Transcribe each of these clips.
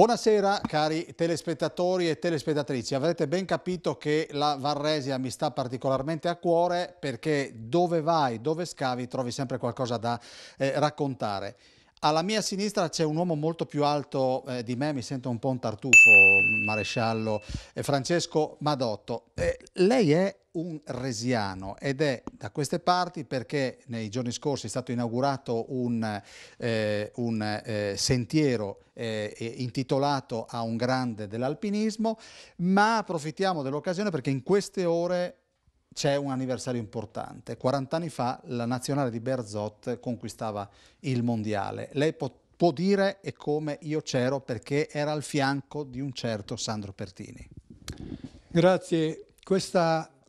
Buonasera cari telespettatori e telespettatrici, avrete ben capito che la Varresia mi sta particolarmente a cuore perché dove vai, dove scavi trovi sempre qualcosa da raccontare. Alla mia sinistra c'è un uomo molto più alto di me, mi sento un po' un tartufo, maresciallo Francesco Madotto. Lei è un resiano ed è da queste parti perché nei giorni scorsi è stato inaugurato un sentiero intitolato a un grande dell'alpinismo, ma approfittiamo dell'occasione perché in queste ore c'è un anniversario importante. 40 anni fa la nazionale di Berzot conquistava il mondiale. Lei può dire e come io c'ero perché era al fianco di un certo Sandro Pertini. Grazie.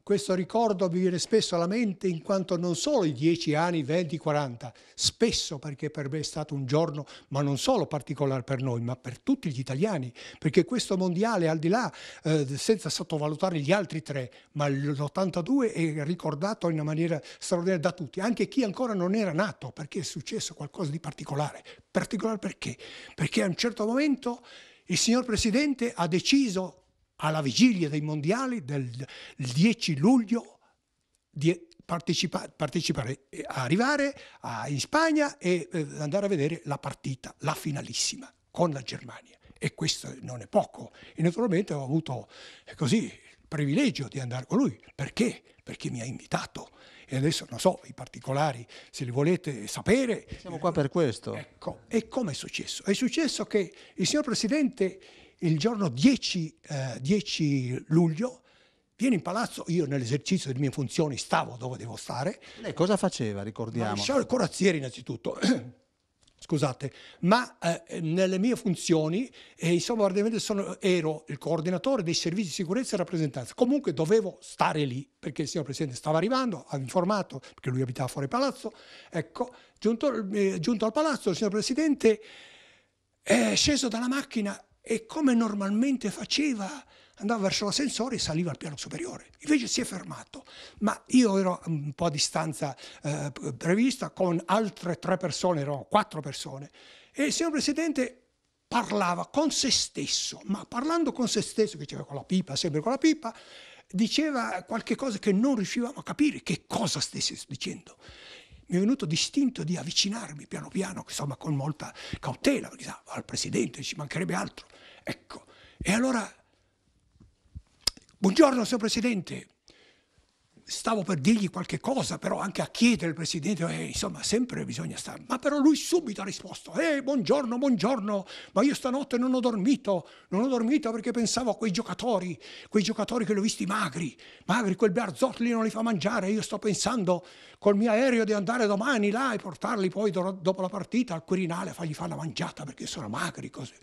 Questo ricordo mi viene spesso alla mente in quanto non solo i 10 anni, 20, 40, spesso perché per me è stato un giorno, ma non solo particolare per noi, ma per tutti gli italiani, perché questo mondiale, al di là, senza sottovalutare gli altri tre, ma l'82 è ricordato in una maniera straordinaria da tutti, anche chi ancora non era nato, perché è successo qualcosa di particolare. Particolare perché? Perché a un certo momento il signor Presidente ha deciso alla vigilia dei mondiali del 10 luglio di partecipare, arrivare in Spagna e andare a vedere la partita, la finalissima con la Germania. E questo non è poco. E naturalmente ho avuto così il privilegio di andare con lui. Perché? Perché mi ha invitato. E adesso non so i particolari, se li volete sapere. Siamo qua per questo. Ecco, e come è successo? È successo che il signor Presidente il giorno 10 luglio viene in palazzo, io nell'esercizio delle mie funzioni stavo dove devo stare. Lei cosa faceva, ricordiamo? Maresciallo corazziere innanzitutto, scusate, ma nelle mie funzioni, insomma, ero il coordinatore dei servizi di sicurezza e rappresentanza. Comunque dovevo stare lì, perché il signor Presidente stava arrivando, ha informato, perché lui abitava fuori palazzo. Ecco, giunto al palazzo, il signor Presidente è sceso dalla macchina e come normalmente faceva, andava verso l'ascensore e saliva al piano superiore. Invece si è fermato, ma io ero un po' a distanza prevista con altre 3 persone, erano 4 persone, e il signor Presidente parlava con se stesso, ma parlando con se stesso, che diceva con la pipa, sempre con la pipa, diceva qualche cosa che non riuscivamo a capire che cosa stesse dicendo. Mi è venuto distinto di avvicinarmi piano piano, insomma con molta cautela, perché al Presidente ci mancherebbe altro. Ecco, e allora, buongiorno signor Presidente, stavo per dirgli qualche cosa, però anche a chiedere al Presidente, insomma sempre bisogna stare, ma però lui subito ha risposto, buongiorno, buongiorno, ma io stanotte non ho dormito perché pensavo a quei giocatori che li ho visti magri, quel Berzot lì non li fa mangiare, io sto pensando col mio aereo di andare domani là e portarli poi dopo la partita al Quirinale a fargli fare la mangiata perché sono magri, così.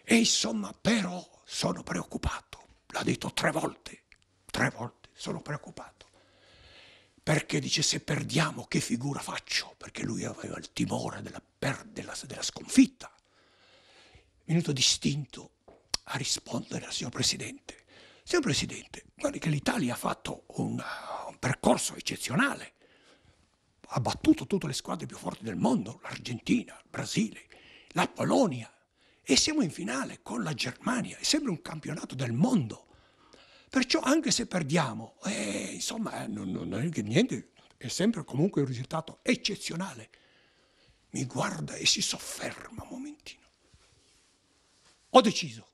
E insomma, però sono preoccupato, l'ha detto 3 volte, sono preoccupato. Perché dice, se perdiamo che figura faccio? Perché lui aveva il timore della sconfitta. Venuto distinto a rispondere al signor Presidente. Signor Presidente, guardi che l'Italia ha fatto un percorso eccezionale. Ha battuto tutte le squadre più forti del mondo, l'Argentina, il Brasile, la Polonia. E siamo in finale con la Germania, è sempre un campionato del mondo. Perciò anche se perdiamo, insomma, non è che niente, è sempre comunque un risultato eccezionale. Mi guarda e si sofferma un momentino. Ho deciso,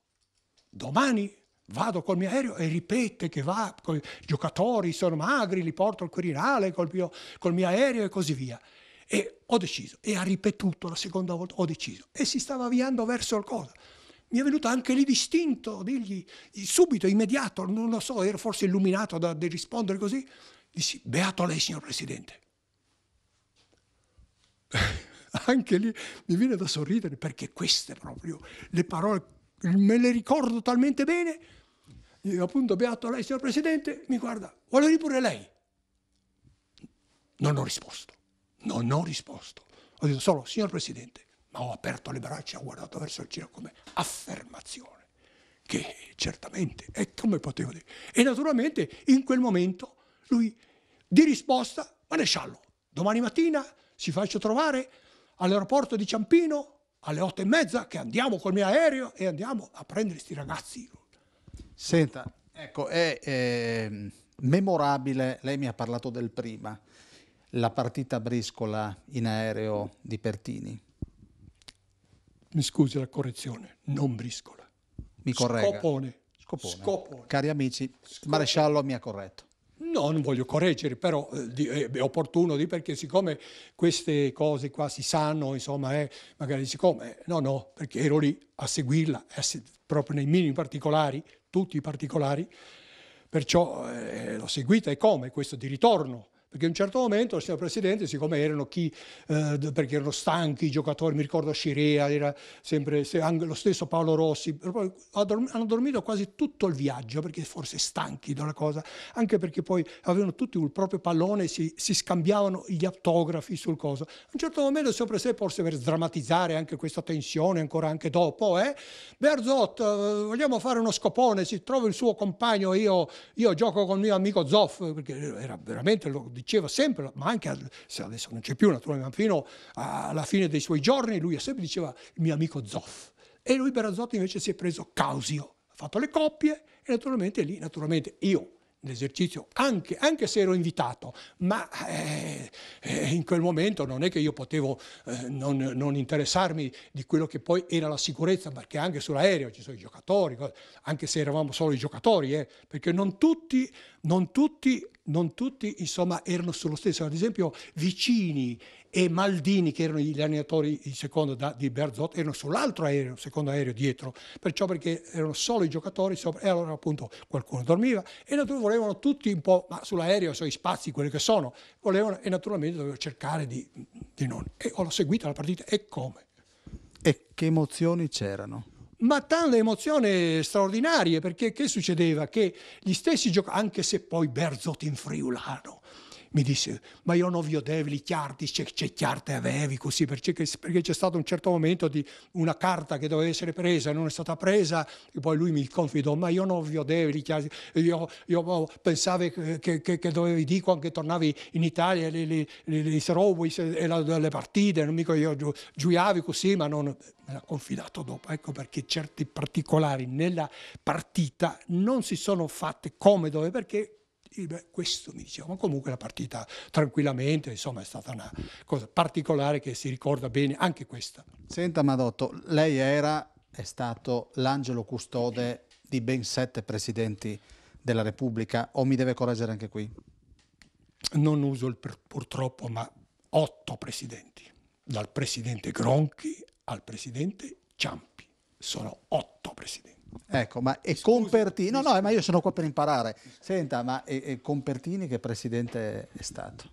domani vado col mio aereo e ripete che va, con i giocatori sono magri, li porto al Quirinale col mio aereo e così via. E ho deciso, e ha ripetuto la seconda volta, ho deciso, e si stava avviando verso il cosa. Mi è venuto anche lì distinto, dirgli subito, immediato, non lo so, ero forse illuminato da rispondere così, dissi, beato lei signor Presidente. Anche lì mi viene da sorridere perché queste proprio, le parole, me le ricordo talmente bene, appunto beato lei signor Presidente, mi guarda, vuole dire pure lei? Non ho risposto. Ho detto solo, signor Presidente, ma ho aperto le braccia e ho guardato verso il cielo come affermazione, che certamente, e come potevo dire. E naturalmente in quel momento lui di risposta, maresciallo, domani mattina si faccia trovare all'aeroporto di Ciampino alle 8:30 che andiamo col mio aereo e andiamo a prendere questi ragazzi. Senta, ecco, è memorabile, lei mi ha parlato del prima, la partita a briscola in aereo di Pertini. Mi scusi la correzione, non briscola. Mi corregga. Scopone. Scopone. Cari amici, il maresciallo mi ha corretto. No, non voglio correggere, però è opportuno perché siccome queste cose qua si sanno, insomma, magari siccome, no, perché ero lì a seguirla, proprio nei minimi particolari, tutti i particolari, perciò l'ho seguita e come questo di ritorno. Perché a un certo momento il signor Presidente, siccome erano perché erano stanchi i giocatori, mi ricordo Scirea, era sempre anche lo stesso Paolo Rossi, hanno dormito quasi tutto il viaggio, perché forse stanchi della cosa, anche perché poi avevano tutti il proprio pallone, si scambiavano gli autografi sul coso. A un certo momento il signor Presidente, forse per sdrammatizzare anche questa tensione, ancora anche dopo, Bearzot, vogliamo fare uno scopone, si trova il suo compagno, io gioco con il mio amico Zoff, perché era veramente, lo diceva sempre, ma anche se adesso non c'è più naturalmente, ma fino alla fine dei suoi giorni lui sempre diceva il mio amico Zoff. E lui Bearzot invece si è preso Causio, ha fatto le coppie e naturalmente lì, io l'esercizio, anche se ero invitato, ma in quel momento non è che io potevo non interessarmi di quello che poi era la sicurezza, perché anche sull'aereo ci sono i giocatori, anche se eravamo solo i giocatori, perché non tutti insomma erano sullo stesso. Ad esempio Vicini e Maldini, che erano gli allenatori di secondo di Bearzot, erano sull'altro aereo, secondo aereo dietro, perciò perché erano solo i giocatori sopra, e allora appunto qualcuno dormiva e volevano tutti un po', ma sull'aereo sono i spazi quelli che sono, volevano, e naturalmente dovevo cercare di non, e ho seguito la partita. E come? E che emozioni c'erano? Ma tante emozioni straordinarie, perché che succedeva? Che gli stessi giocatori, anche se poi Bearzot in friulano mi disse, ma io non vi vedevo le chiarte, che chiarte avevi così, perché c'è stato un certo momento di una carta che doveva essere presa, non è stata presa, e poi lui mi confidò, ma io non vi vedevo le chiarte, io pensavo che dovevi dire quando tornavi in Italia, le partite, non mica io gioiavi così, ma non... Me l'ha confidato dopo, ecco perché certi particolari nella partita non si sono fatte come dove, perché questo mi diceva, ma comunque la partita tranquillamente, insomma è stata una cosa particolare che si ricorda bene anche questa. Senta Madotto, lei è stato l'angelo custode di ben 7 presidenti della Repubblica, o mi deve correggere anche qui? Non uso il purtroppo, ma 8 presidenti, dal presidente Gronchi al presidente Ciampi, sono 8 presidenti. Ecco, ma e con Pertini? No, ma io sono qua per imparare. Senta, ma e con Pertini che presidente è stato?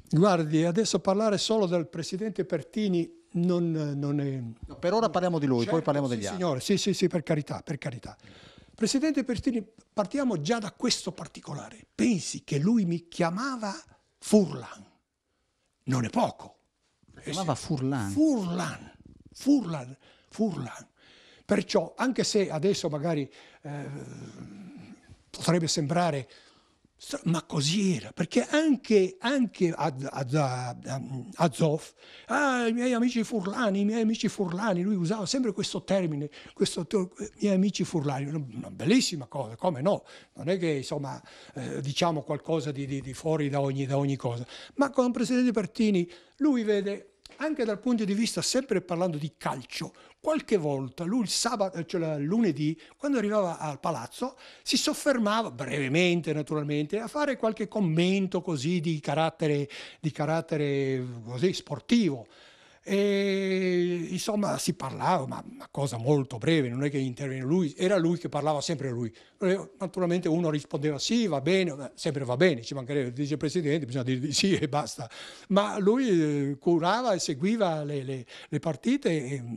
Guardi, adesso parlare solo del presidente Pertini non è... No, per ora parliamo di lui, certo, poi parliamo degli altri. Signore, sì, per carità. Presidente Pertini, partiamo già da questo particolare. Pensi che lui mi chiamava Furlan. Non è poco. Chiamava Furlan. Furlan. Perciò, anche se adesso magari potrebbe sembrare, ma così era, perché anche a Zoff, i miei amici furlani, lui usava sempre questo termine, miei amici furlani, una bellissima cosa, come no, non è che insomma diciamo qualcosa di fuori da ogni cosa, ma con il presidente Pertini lui vede, anche dal punto di vista, sempre parlando di calcio, qualche volta lui il sabato, cioè il lunedì, quando arrivava al palazzo, si soffermava brevemente naturalmente a fare qualche commento così di carattere così sportivo. E insomma si parlava, ma una cosa molto breve, non è che intervenne lui, era lui che parlava, sempre lui. Naturalmente uno rispondeva sì, va bene, sempre va bene, ci mancherebbe, dice il Presidente, bisogna dire di sì e basta. Ma lui curava e seguiva le partite,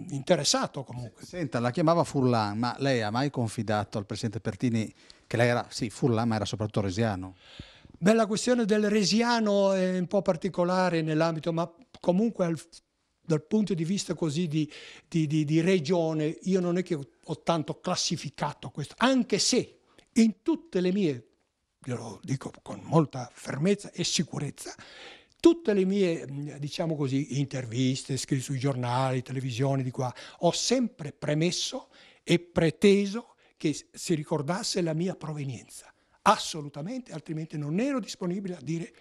interessato comunque. Senta, la chiamava Furlan, ma lei ha mai confidato al Presidente Pertini che lei era, sì, Furlan, ma era soprattutto resiano? Beh, la questione del resiano è un po' particolare nell'ambito, ma comunque dal punto di vista così di regione, io non è che ho tanto classificato questo, anche se in tutte le mie, io lo dico con molta fermezza e sicurezza, tutte le mie, diciamo così, interviste, scritte sui giornali, televisioni di qua, ho sempre premesso e preteso che si ricordasse la mia provenienza. Assolutamente, altrimenti non ero disponibile a dire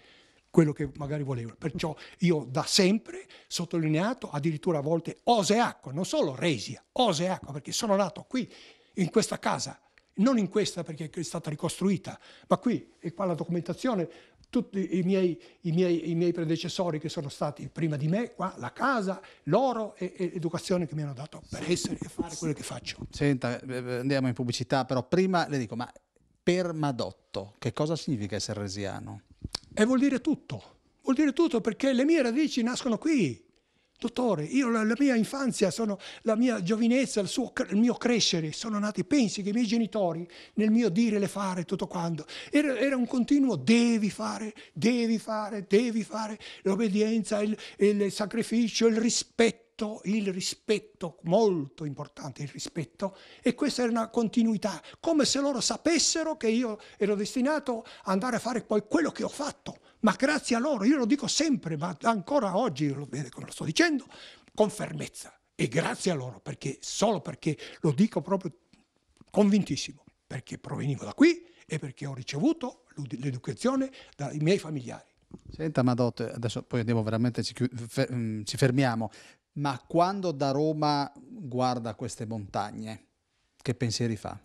quello che magari volevo. Perciò io da sempre sottolineato, addirittura a volte Oseacco, non solo Resia, Oseacco, perché sono nato qui, in questa casa, non in questa perché è stata ricostruita, ma qui, e qua la documentazione, tutti i miei predecessori che sono stati prima di me, qua la casa, l'oro e l'educazione che mi hanno dato per essere e fare quello che faccio. Senta, andiamo in pubblicità, però prima le dico, ma per Madotto che cosa significa essere resiano? E vuol dire tutto perché le mie radici nascono qui. Dottore, io la mia infanzia, la mia giovinezza, il mio crescere, sono nati, pensi che i miei genitori, nel mio dire e fare, tutto quanto, era un continuo devi fare, l'obbedienza, il sacrificio, il rispetto, molto importante il rispetto, e questa era una continuità, come se loro sapessero che io ero destinato ad andare a fare poi quello che ho fatto. Ma grazie a loro, io lo dico sempre, ma ancora oggi, lo sto dicendo, con fermezza. E grazie a loro, solo perché lo dico proprio convintissimo, perché provenivo da qui e perché ho ricevuto l'educazione dai miei familiari. Senta Madotto, adesso poi andiamo veramente, ci fermiamo, ma quando da Roma guarda queste montagne, che pensieri fa?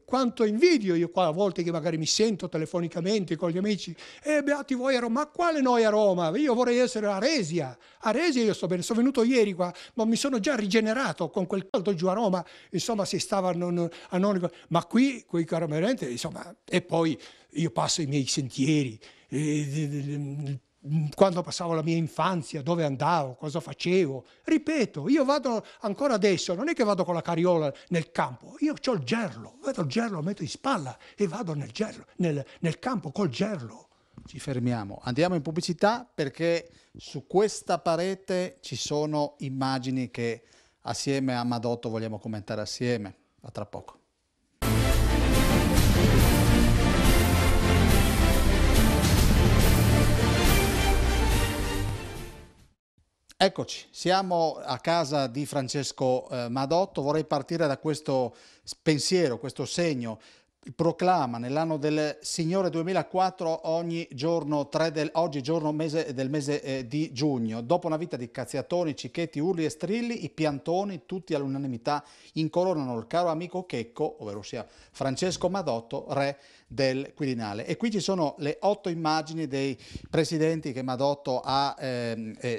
Quanto invidio io qua a volte che magari mi sento telefonicamente con gli amici, beati voi a Roma, ma quale noi a Roma? Io vorrei essere a Resia io sto bene, sono venuto ieri qua, ma mi sono già rigenerato con quel caldo giù a Roma, insomma si stava ma qui chiaramente, insomma, e poi io passo i miei sentieri, quando passavo la mia infanzia, dove andavo, cosa facevo. Ripeto, io vado ancora adesso, non è che vado con la carriola nel campo, io ho il gerlo, vedo il gerlo, lo metto in spalla e vado nel gerlo, nel campo col gerlo. Ci fermiamo, andiamo in pubblicità perché su questa parete ci sono immagini che assieme a Madotto vogliamo commentare assieme. A tra poco. Eccoci, siamo a casa di Francesco Madotto. Vorrei partire da questo pensiero, questo segno. Proclama nell'anno del Signore 2004 oggi giorno del mese di giugno. Dopo una vita di cazziatoni, cicchetti, urli e strilli, i piantoni, tutti all'unanimità, incoronano il caro amico Checco, ovvero sia Francesco Madotto, re del Quirinale. E qui ci sono le 8 immagini dei presidenti che Madotto ha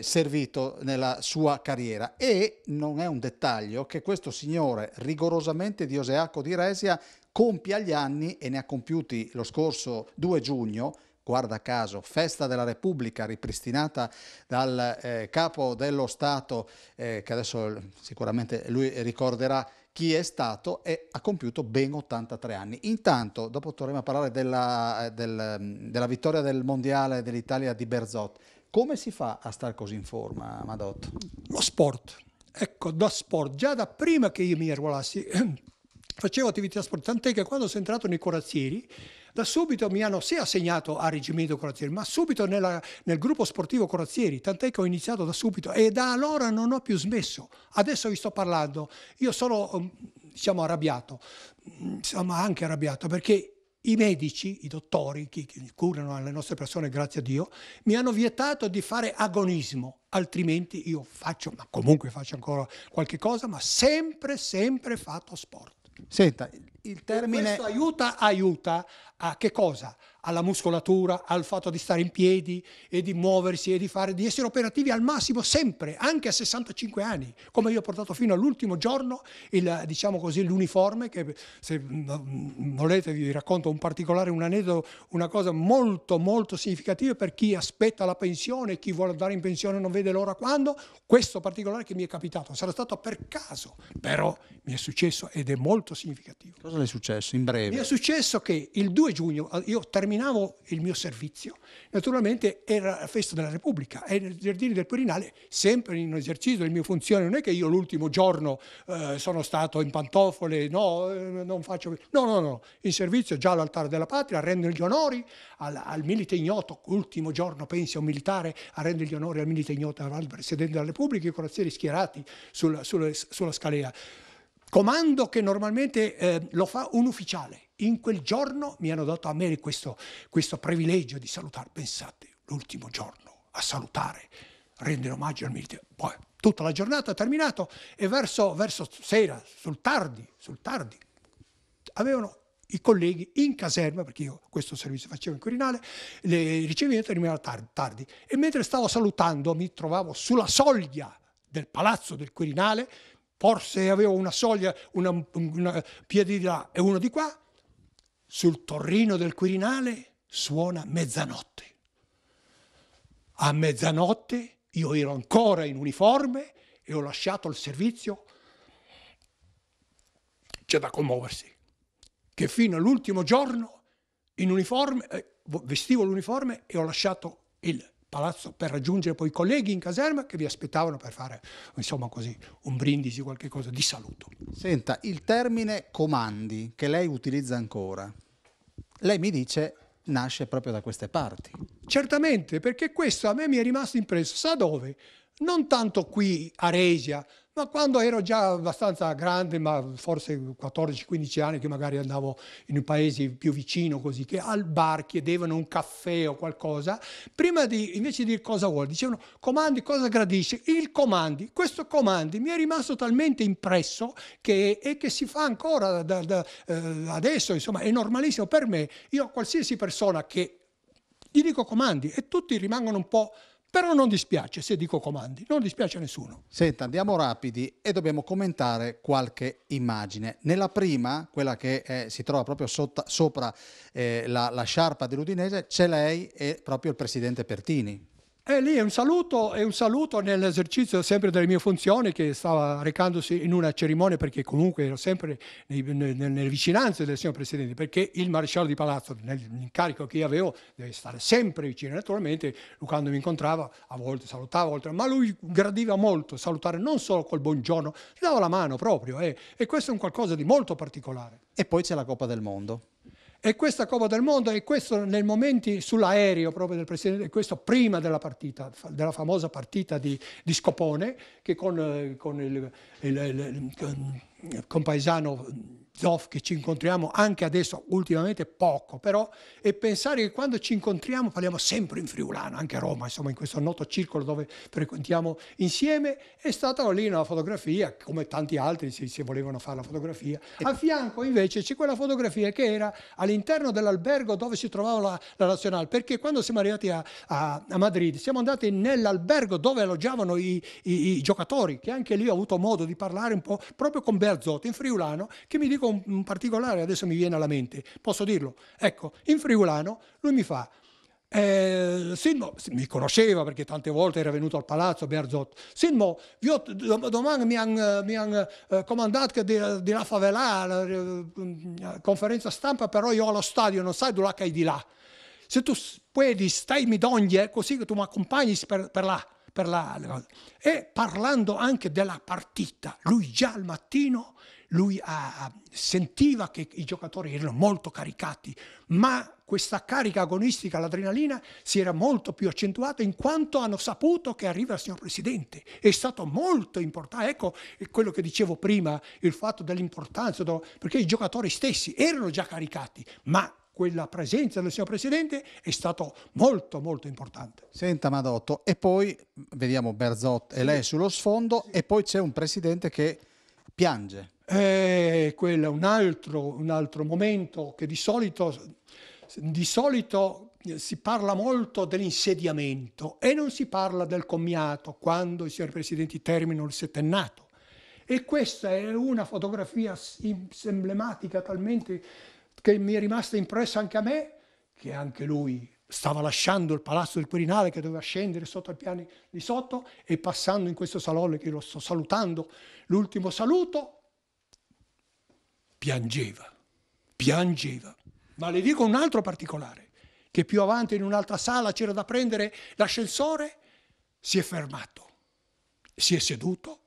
servito nella sua carriera. E non è un dettaglio che questo signore rigorosamente di Oseacco di Resia compia gli anni, e ne ha compiuti lo scorso 2 giugno, guarda caso, festa della Repubblica ripristinata dal capo dello Stato, che adesso sicuramente lui ricorderà chi è stato, e ha compiuto ben 83 anni. Intanto, dopo torneremo a parlare della vittoria del Mondiale dell'Italia di Berzot. Come si fa a stare così in forma, Madotto? Lo sport, ecco, da sport, già da prima che io mi arruolassi, facevo attività sportive, tant'è che quando sono entrato nei corazzieri, da subito mi hanno assegnato al reggimento corazzieri, ma subito nel gruppo sportivo corazzieri, tant'è che ho iniziato da subito e da allora non ho più smesso. Adesso vi sto parlando, io sono, arrabbiato, anche arrabbiato perché i medici, i dottori che curano le nostre persone, grazie a Dio, mi hanno vietato di fare agonismo, altrimenti io ma comunque faccio ancora qualche cosa, ma sempre fatto sport. Senta, il termine... E questo aiuta a che cosa? Alla muscolatura, al fatto di stare in piedi e di muoversi e di essere operativi al massimo sempre, anche a 65 anni, come io ho portato fino all'ultimo giorno l'uniforme, che se volete vi racconto un particolare, un aneddoto, una cosa molto molto significativa per chi aspetta la pensione, chi vuole andare in pensione non vede l'ora quando, questo particolare che mi è capitato, sarà stato per caso, però mi è successo ed è molto significativo. Cosa le è successo in breve? Mi è successo che il 2 2 giugno io terminavo il mio servizio, naturalmente era la festa della Repubblica e nei giardini del Quirinale, sempre in esercizio delle mie funzioni, non è che io l'ultimo giorno sono stato in pantofole, non faccio... No, in servizio già all'altare della patria, a rendere gli onori al milite ignoto, ultimo giorno pensi a un militare a rendere gli onori al milite ignoto, al Presidente della Repubblica, i corazzieri schierati sulla scalea. Comando che normalmente lo fa un ufficiale. In quel giorno mi hanno dato a me questo privilegio di salutare. Pensate, l'ultimo giorno a salutare, rendere omaggio al militare. Poi tutta la giornata è terminato e verso sera, sul tardi, avevano i colleghi in caserma, perché io questo servizio facevo in Quirinale, le ricevimenti terminavano tardi. E mentre stavo salutando mi trovavo sulla soglia del palazzo del Quirinale, forse avevo una soglia, una piedi di là e uno di qua, sul torrino del Quirinale suona mezzanotte. A mezzanotte io ero ancora in uniforme e ho lasciato il servizio. C'è da commuoversi, che fino all'ultimo giorno in uniforme, vestivo l'uniforme e ho lasciato il palazzo per raggiungere poi i colleghi in caserma che vi aspettavano per fare, insomma così, un brindisi, qualche cosa di saluto. Senta, il termine comandi che lei utilizza ancora, lei mi dice nasce proprio da queste parti. Certamente, perché questo a me mi è rimasto impresso, sa dove? Non tanto qui a Resia, ma quando ero già abbastanza grande, ma forse 14-15 anni, che magari andavo in un paese più vicino così, che al bar chiedevano un caffè o qualcosa, invece di dire cosa vuole, dicevano comandi, cosa gradisce? Il comandi. Questo comandi mi è rimasto talmente impresso che si fa ancora adesso, insomma, è normalissimo per me. Io a qualsiasi persona che gli dico comandi e tutti rimangono un po'... Però non dispiace se dico comandi, non dispiace a nessuno. Senta, andiamo rapidi e dobbiamo commentare qualche immagine. Nella prima, quella che si trova proprio sopra la sciarpa dell'Udinese, c'è lei e proprio il presidente Pertini. Lì è un saluto nell'esercizio sempre delle mie funzioni, che stava recandosi in una cerimonia, perché comunque ero sempre nelle vicinanze del signor Presidente, perché il maresciallo di palazzo, nell'incarico che io avevo, deve stare sempre vicino. Naturalmente lui, quando mi incontrava, a volte salutava, ma lui gradiva molto salutare, non solo col buongiorno, gli dava la mano proprio, e questo è un qualcosa di molto particolare. E poi c'è la Coppa del Mondo. E questa Coppa del Mondo, e questo nei momenti sull'aereo proprio del Presidente, questo prima della partita, della famosa partita di Scopone, che con il compaesano Zoff, che ci incontriamo anche adesso, ultimamente poco, però, e pensare che quando ci incontriamo parliamo sempre in friulano, anche a Roma, insomma, in questo noto circolo dove frequentiamo insieme, è stata lì una fotografia, come tanti altri si volevano fare la fotografia. A fianco invece c'è quella fotografia che era all'interno dell'albergo dove si trovava la nazionale, perché quando siamo arrivati a Madrid siamo andati nell'albergo dove alloggiavano i giocatori, che anche lì ho avuto modo di parlare un po' proprio con Bearzot in friulano, che mi dico un particolare, adesso mi viene alla mente, posso dirlo? Ecco, in friulano lui mi fa, Sinmo, mi conosceva perché tante volte era venuto al palazzo Bearzot, Sinmo, domani mi hanno comandato di la favela, la conferenza stampa, però io allo stadio non sai dove che è di là. Se tu puoi, stai mi doglie, così che tu mi accompagni per là. E parlando anche della partita, lui già al mattino sentiva che i giocatori erano molto caricati, ma questa carica agonistica, l'adrenalina, si era molto più accentuata in quanto hanno saputo che arriva il signor Presidente. È stato molto importante. Ecco quello che dicevo prima, il fatto dell'importanza, perché i giocatori stessi erano già caricati, ma quella presenza del signor Presidente è stato molto molto importante. Senta Madotto, e poi vediamo Bearzot e lei sullo sfondo, e poi c'è un presidente che piange. Quello è un altro momento che di solito si parla molto dell'insediamento e non si parla del commiato quando i signori presidenti terminano il settennato. E questa è una fotografia emblematica talmente che mi è rimasta impressa anche a me, che anche lui stava lasciando il palazzo del Quirinale, che doveva scendere sotto ai piani di sotto, e passando in questo salone che lo sto salutando, l'ultimo saluto, piangeva. Ma le dico un altro particolare, che più avanti in un'altra sala c'era da prendere l'ascensore, si è fermato, si è seduto,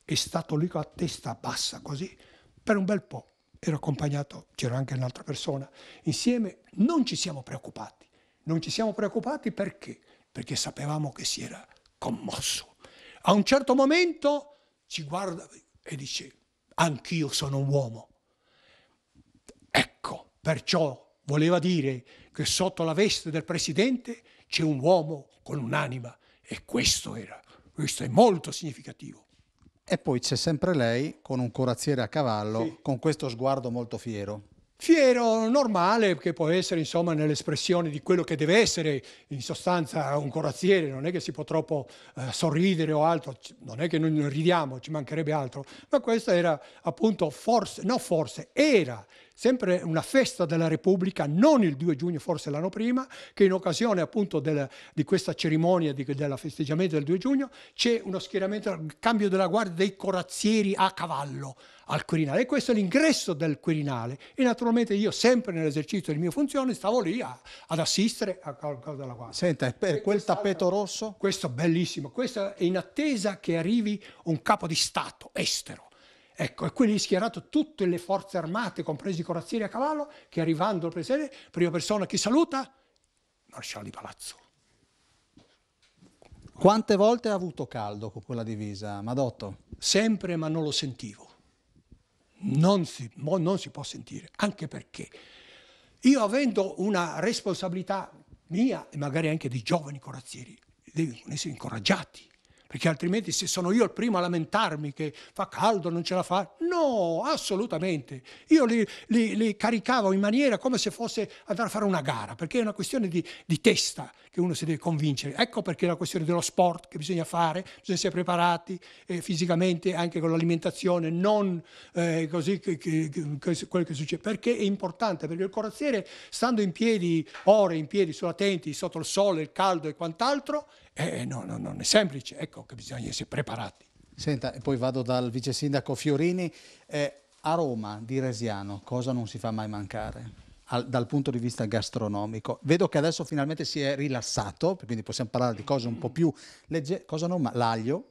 è stato lì con la testa bassa così, per un bel po'. Ero accompagnato, c'era anche un'altra persona, insieme non ci siamo preoccupati. Non ci siamo preoccupati perché? Perché sapevamo che si era commosso. A un certo momento ci guarda e dice: anch'io sono un uomo. Ecco, perciò voleva dire che sotto la veste del presidente c'è un uomo con un'anima, e questo è molto significativo. E poi c'è sempre lei con un corazziere a cavallo, Sì. con questo sguardo molto fiero. Fiero, normale, che può essere insomma nell'espressione di quello che deve essere in sostanza un corazziere. Non è che si può troppo sorridere o altro, non è che noi non ridiamo, ci mancherebbe altro, ma questa era appunto era sempre una festa della Repubblica, non il 2 giugno, forse l'anno prima, che in occasione appunto di questa cerimonia del festeggiamento del 2 giugno c'è uno schieramento, il cambio della guardia dei corazzieri a cavallo al Quirinale, e questo è l'ingresso del Quirinale, e naturalmente io sempre nell'esercizio delle mie funzioni stavo lì ad assistere a qualcosa della guardia. Senta, per quel tappeto rosso? Questo bellissimo, questo è in attesa che arrivi un capo di Stato estero. Ecco, e quindi schierato tutte le forze armate, compresi i corazzieri a cavallo, che arrivando al presidente, prima persona che saluta, maresciallo di palazzo. Quante volte ha avuto caldo con quella divisa, Madotto? Sempre, ma non lo sentivo. Non si può sentire, anche perché io, avendo una responsabilità mia e magari anche dei giovani corazzieri, devono essere incoraggiati, perché altrimenti se sono io il primo a lamentarmi che fa caldo, non ce la fa, no, assolutamente. Io li caricavo in maniera come se fosse andare a fare una gara, perché è una questione di testa che uno si deve convincere. Ecco perché è la questione dello sport che bisogna fare, bisogna essere preparati fisicamente, anche con l'alimentazione, non così quello che succede, perché è importante, perché il corazziere, stando in piedi, ore in piedi sulla tenti, sotto il sole, il caldo e quant'altro, no, non è semplice, ecco che bisogna essere preparati. Senta, e poi vado dal vice sindaco Fiorini. A Roma, di Resiano, cosa non si fa mai mancare dal punto di vista gastronomico? Vedo che adesso finalmente si è rilassato, quindi possiamo parlare di cose un po' più leggere. Cosa non l'aglio?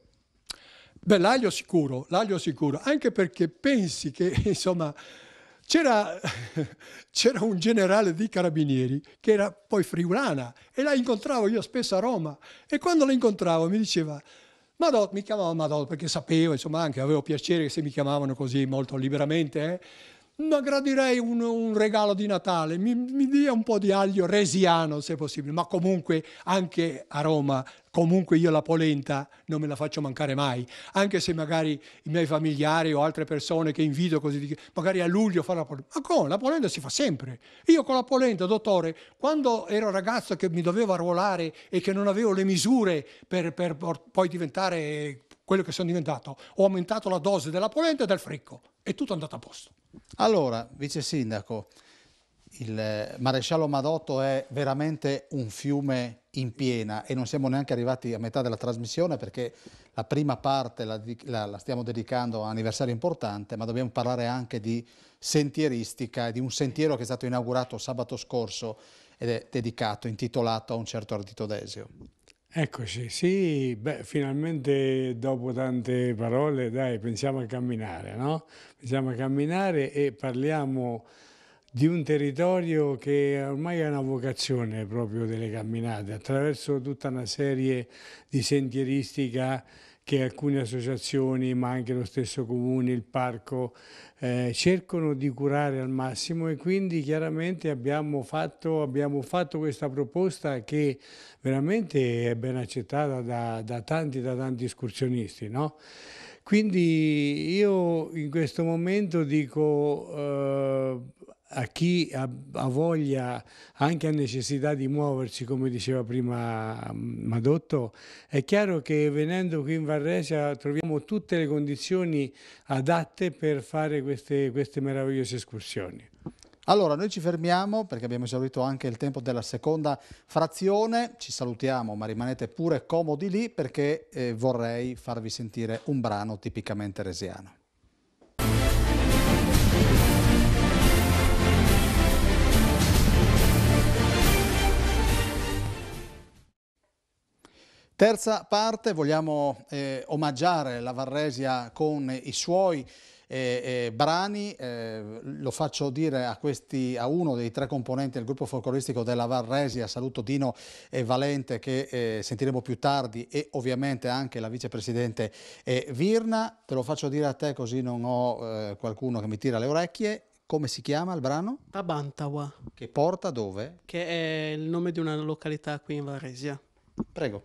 Beh, l'aglio sicuro, anche perché pensi che, insomma, c'era un generale di carabinieri che era poi friulana, e la incontravo io spesso a Roma, e quando la incontravo mi diceva: Madot, mi chiamava Madot, perché sapevo, insomma, anche avevo piacere che se mi chiamavano così molto liberamente, ma gradirei un regalo di Natale, mi dia un po' di aglio resiano se possibile, ma comunque anche a Roma, comunque io la polenta non me la faccio mancare mai, anche se magari i miei familiari o altre persone che invito così, magari a luglio fanno la polenta, ma con la polenta si fa sempre. Io con la polenta, dottore, quando ero ragazzo che mi dovevo arruolare e che non avevo le misure per poi diventare quello che sono diventato, ho aumentato la dose della polenta e del fricco, e tutto è andato a posto. Allora, vice sindaco, il maresciallo Madotto è veramente un fiume in piena, e non siamo neanche arrivati a metà della trasmissione, perché la prima parte la stiamo dedicando a un anniversario importante, ma dobbiamo parlare anche di sentieristica, di un sentiero che è stato inaugurato sabato scorso ed è dedicato, intitolato a un certo Ardito Desio. Eccoci, sì, beh, finalmente dopo tante parole, dai, pensiamo a camminare, no? Pensiamo a camminare e parliamo di un territorio che ormai ha una vocazione proprio delle camminate, attraverso tutta una serie di sentieristica che alcune associazioni, ma anche lo stesso comune, il parco, cercano di curare al massimo, e quindi chiaramente abbiamo fatto questa proposta che veramente è ben accettata da tanti escursionisti, no? Quindi io in questo momento dico a chi ha voglia, anche ha necessità di muoversi, come diceva prima Madotto, è chiaro che venendo qui in Varresia troviamo tutte le condizioni adatte per fare queste meravigliose escursioni. Allora, noi ci fermiamo perché abbiamo esaurito anche il tempo della seconda frazione, ci salutiamo, ma rimanete pure comodi lì, perché vorrei farvi sentire un brano tipicamente resiano. Terza parte, vogliamo omaggiare la Varresia con i suoi brani, lo faccio dire a uno dei 3 componenti del gruppo folcloristico della Varresia, saluto Dino Valente che sentiremo più tardi, e ovviamente anche la vicepresidente Virna. Te lo faccio dire a te così non ho qualcuno che mi tira le orecchie. Come si chiama il brano? Tabantawa, Che porta dove? che è il nome di una località qui in Varresia. Prego.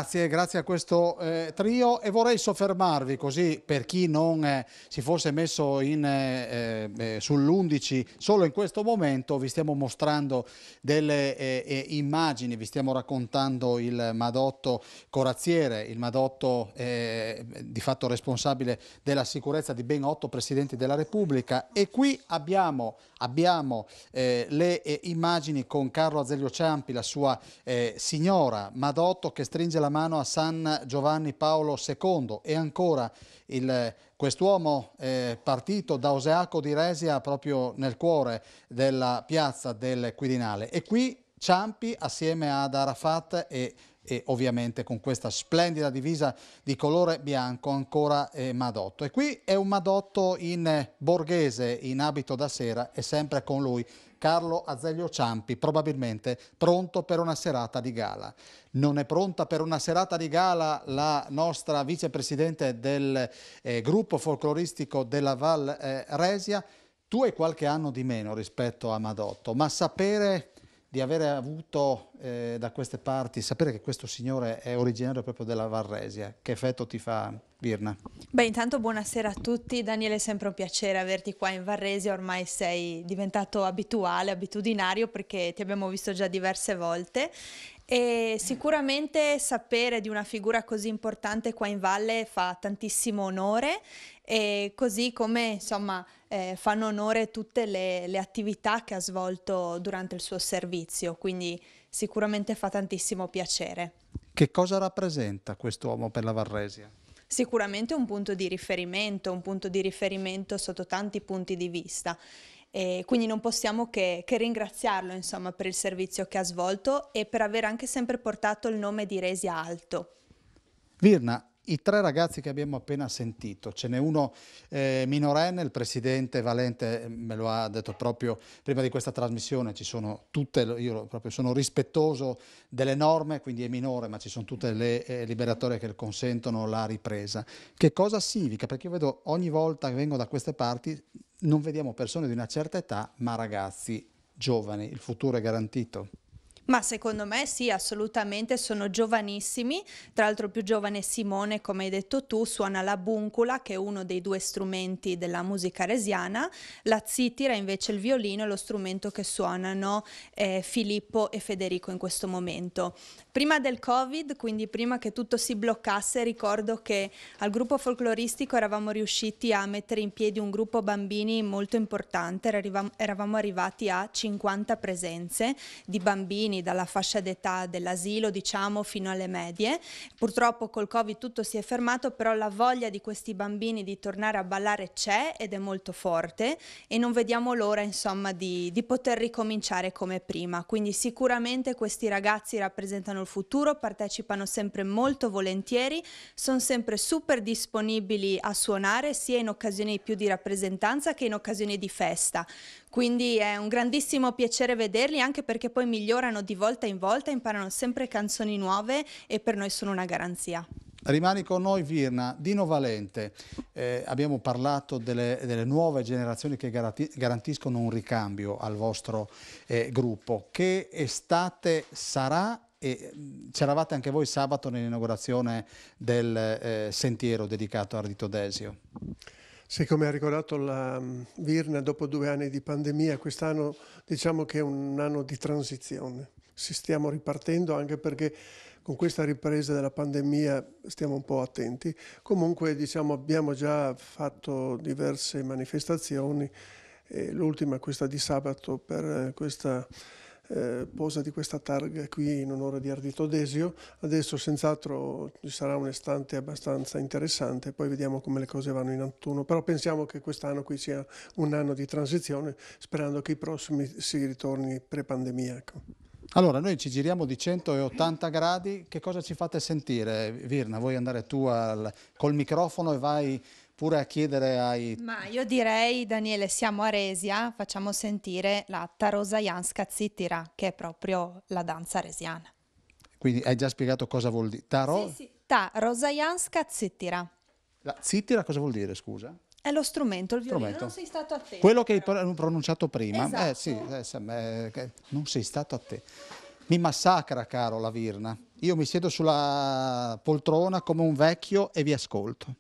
Grazie a questo trio, e vorrei soffermarvi così per chi non si fosse messo sull'11 solo in questo momento. Vi stiamo mostrando delle immagini, vi stiamo raccontando il Madotto corazziere, il Madotto di fatto responsabile della sicurezza di ben 8 presidenti della Repubblica, e qui abbiamo le immagini con Carlo Azeglio Ciampi, la sua signora Madotto, che stringe la mano a San Giovanni Paolo II, e ancora quest'uomo partito da Oseaco di Resia proprio nel cuore della piazza del Quirinale, e qui Ciampi assieme ad Arafat e ovviamente con questa splendida divisa di colore bianco ancora Madotto. E qui è un Madotto in borghese, in abito da sera, e sempre con lui Carlo Azeglio Ciampi, probabilmente pronto per una serata di gala. Non è pronta per una serata di gala la nostra vicepresidente del gruppo folcloristico della Val Resia. Tu hai qualche anno di meno rispetto a Madotto, ma sapere di avere avuto da queste parti, sapere che questo signore è originario proprio della Varresia, che effetto ti fa, Virna? Beh, intanto buonasera a tutti. Daniele, è sempre un piacere averti qua in Varresia, ormai sei diventato abituale, abitudinario, perché ti abbiamo visto già diverse volte, e sicuramente sapere di una figura così importante qua in valle fa tantissimo onore, e così come insomma fanno onore tutte le attività che ha svolto durante il suo servizio, quindi sicuramente fa tantissimo piacere. Che cosa rappresenta quest'uomo per la Varresia? Sicuramente un punto di riferimento sotto tanti punti di vista. E quindi non possiamo che ringraziarlo, insomma, per il servizio che ha svolto e per aver anche sempre portato il nome di Resia alto. Virna, I tre ragazzi che abbiamo appena sentito, ce n'è uno minorenne, il presidente Valente me lo ha detto proprio prima di questa trasmissione, ci sono tutte, io proprio sono rispettoso delle norme, quindi è minore, ma ci sono tutte le liberatorie che consentono la ripresa. Che cosa significa? Perché io vedo ogni volta che vengo da queste parti, non vediamo persone di una certa età, ma ragazzi giovani, il futuro è garantito. Ma secondo me sì, assolutamente, sono giovanissimi, tra l'altro più giovane Simone, come hai detto tu, suona la buncula, che è uno dei due strumenti della musica resiana, la zitira invece il violino è lo strumento che suonano Filippo e Federico in questo momento. Prima del Covid, quindi prima che tutto si bloccasse, ricordo che al gruppo folcloristico eravamo riusciti a mettere in piedi un gruppo bambini molto importante, eravamo arrivati a 50 presenze di bambini dalla fascia d'età dell'asilo, diciamo, fino alle medie. Purtroppo col Covid tutto si è fermato, però la voglia di questi bambini di tornare a ballare c'è ed è molto forte e non vediamo l'ora, insomma, di poter ricominciare come prima. Quindi sicuramente questi ragazzi rappresentano il futuro, partecipano sempre molto volentieri, sono sempre super disponibili a suonare sia in occasioni più di rappresentanza che in occasioni di festa. Quindi è un grandissimo piacere vederli, anche perché poi migliorano di volta in volta, imparano sempre canzoni nuove e per noi sono una garanzia. Rimani con noi Virna. Dino Valente, abbiamo parlato delle nuove generazioni che garantiscono un ricambio al vostro gruppo. Che estate sarà? E c'eravate anche voi sabato nell'inaugurazione del sentiero dedicato a Ardito Desio. Sì, come ha ricordato la Virna, dopo 2 anni di pandemia, quest'anno diciamo che è un anno di transizione. Si stiamo ripartendo anche perché con questa ripresa della pandemia stiamo un po' attenti. Comunque diciamo abbiamo già fatto diverse manifestazioni, l'ultima questa di sabato per questa posa di questa targa qui in onore di Ardito Desio. Adesso senz'altro ci sarà un istante abbastanza interessante, poi vediamo come le cose vanno in autunno, però pensiamo che quest'anno qui sia un anno di transizione, sperando che i prossimi si ritorni pre-pandemia. Ecco. Allora, noi ci giriamo di 180 gradi, che cosa ci fate sentire? Virna, vuoi andare tu col microfono e vai pure a chiedere ai... Ma io direi, Daniele, siamo a Resia, facciamo sentire la Tarosajanska Zitira, che è proprio la danza resiana. Quindi hai già spiegato cosa vuol dire? Sì. Tarosajanska Zitira. La zitira cosa vuol dire, scusa? È lo strumento, il violino, non sei stato attento. Quello che hai pronunciato prima. Esatto. Sì, non sei stato a te. Mi massacra, caro la Virna. Io mi siedo sulla poltrona come un vecchio e vi ascolto.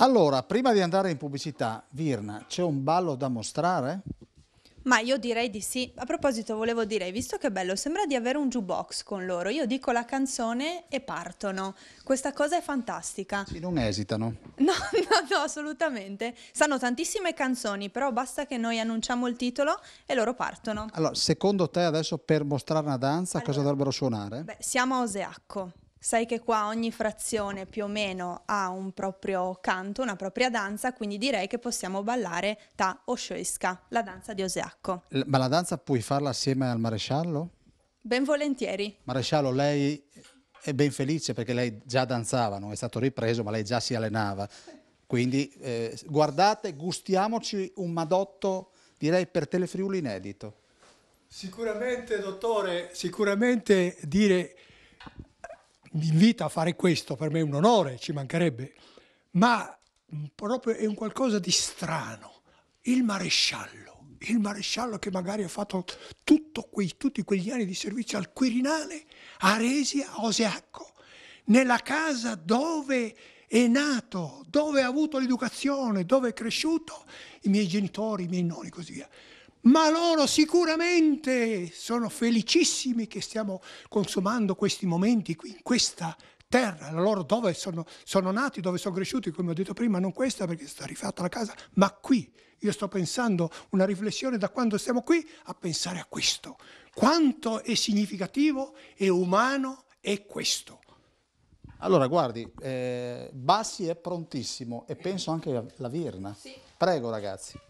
Allora, prima di andare in pubblicità, Virna, c'è un ballo da mostrare? Ma io direi di sì. A proposito, volevo dire, hai visto che bello? Sembra di avere un jukebox con loro. Io dico la canzone e partono. Questa cosa è fantastica. Sì, non esitano. No, no, no, assolutamente. Sanno tantissime canzoni, però basta che noi annunciamo il titolo e loro partono. Allora, secondo te adesso per mostrare una danza cosa Allora, dovrebbero suonare? Beh, siamo a Oseacco. Sai che qua ogni frazione più o meno ha un proprio canto, una propria danza, quindi direi che possiamo ballare Ta Oshoiska, la danza di Oseacco. Ma la danza puoi farla assieme al maresciallo? Ben volentieri. Maresciallo, lei è ben felice perché lei già danzava, non è stato ripreso, ma lei già si allenava. Quindi guardate, gustiamoci un Madotto, direi per Telefriuli inedito. Sicuramente, dottore, sicuramente dire mi invita a fare questo, per me è un onore, ci mancherebbe, ma proprio è un qualcosa di strano. Il maresciallo che magari ha fatto tutti quegli anni di servizio al Quirinale, a Resi, a Oseacco, nella casa dove è nato, dove ha avuto l'educazione, dove è cresciuto, i miei genitori, i miei nonni, così via. Ma loro sicuramente sono felicissimi che stiamo consumando questi momenti qui, in questa terra, loro dove sono nati, dove sono cresciuti, come ho detto prima, non questa perché sta rifatta la casa, ma qui. Io sto pensando, una riflessione da quando stiamo qui, a pensare a questo. Quanto è significativo e umano è questo. Allora, guardi, Bassi è prontissimo e penso anche alla Virna. Sì. Prego, ragazzi.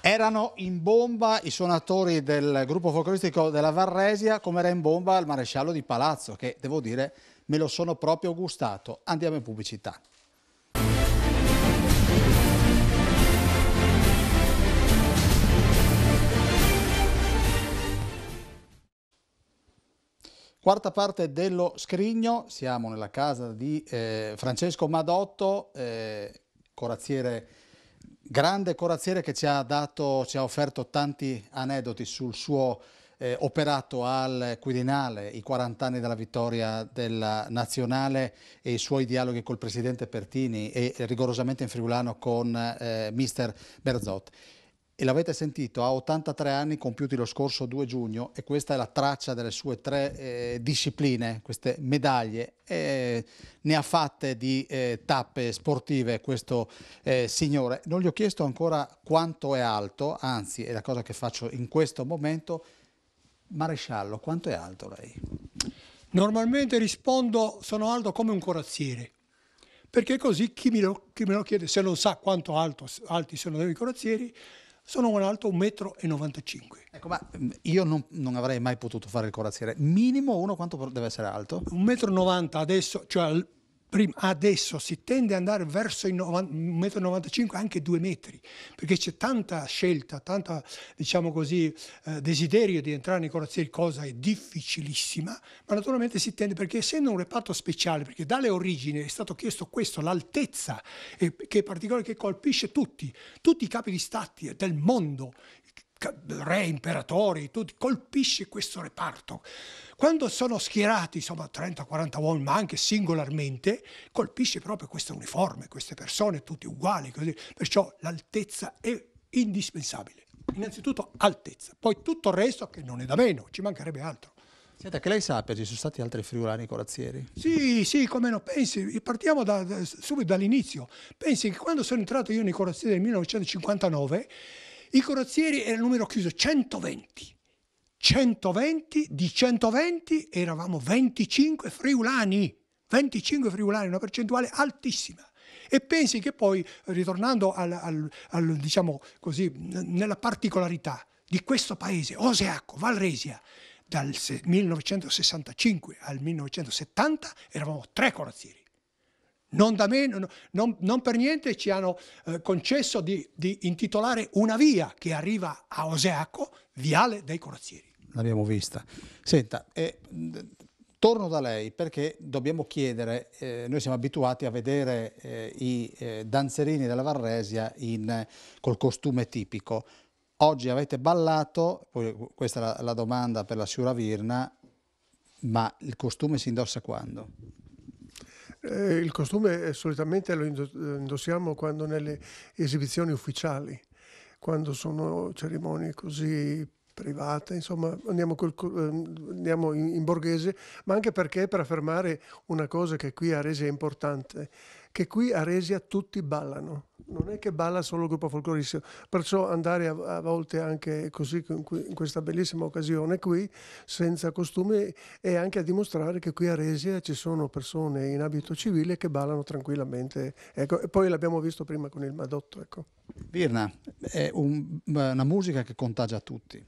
Erano in bomba i suonatori del gruppo folcloristico della Varresia, come era in bomba il maresciallo di Palazzo, che devo dire me lo sono proprio gustato. Andiamo in pubblicità. Quarta parte dello Scrigno, siamo nella casa di Francesco Madotto, corazziere, grande corazziere che ci ha offerto tanti aneddoti sul suo operato al Quirinale, i 40 anni della vittoria della Nazionale e i suoi dialoghi col presidente Pertini e rigorosamente in friulano con mister Berzot. E l'avete sentito, ha 83 anni compiuti lo scorso 2 giugno e questa è la traccia delle sue 3 discipline, queste medaglie. Ne ha fatte di tappe sportive questo signore. Non gli ho chiesto ancora quanto è alto, anzi è la cosa che faccio in questo momento. Maresciallo, quanto è alto lei? Normalmente rispondo sono alto come un corazziere, perché così chi me lo chiede, se non sa quanto alti sono i corazzieri, sono alto 1,95 m. Ecco, ma io non avrei mai potuto fare il corazziere. Minimo uno quanto deve essere alto? 1,90 m adesso, cioè adesso si tende ad andare verso i 1,95 m, anche 2 metri, perché c'è tanta scelta, tanta, diciamo così, desiderio di entrare nei corazzieri, cosa è difficilissima, ma naturalmente si tende, perché essendo un reparto speciale, perché dalle origini è stato chiesto questo, l'altezza, che è particolare, che colpisce tutti i capi di stati del mondo, re, imperatori, tutti, colpisce questo reparto. Quando sono schierati, insomma, 30-40 uomini, ma anche singolarmente, colpisce proprio questo uniforme, queste persone tutti uguali, così. Perciò l'altezza è indispensabile. Innanzitutto altezza, poi tutto il resto che non è da meno, ci mancherebbe altro. Senta, che lei sappia, ci sono stati altri friulani corazzieri? Sì, come no, pensi, partiamo subito dall'inizio. Pensi che quando sono entrato io nei corazzieri del 1959, i corazzieri era il numero chiuso 120. 120, di 120 eravamo 25 friulani, una percentuale altissima. E pensi che poi, ritornando diciamo così, nella particolarità di questo paese, Oseaco, Valresia, dal 1965 al 1970 eravamo 3 corazzieri. Non da meno, non per niente ci hanno concesso di intitolare una via che arriva a Oseaco, Viale dei Corazzieri. L'abbiamo vista. Senta, torno da lei perché dobbiamo chiedere, noi siamo abituati a vedere i danzerini della Varresia col costume tipico. Oggi avete ballato, poi questa è la domanda per la signora Virna, ma il costume si indossa quando? Il costume solitamente lo indossiamo quando nelle esibizioni ufficiali, quando sono cerimonie così private, insomma andiamo in borghese, ma anche perché per affermare una cosa che qui a Resia è importante, che qui a Resia tutti ballano, non è che balla solo il gruppo folcloristico, perciò andare a volte anche così in questa bellissima occasione qui senza costume è anche a dimostrare che qui a Resia ci sono persone in abito civile che ballano tranquillamente, ecco, e poi l'abbiamo visto prima con il Madotto, ecco. Virna, è una musica che contagia tutti.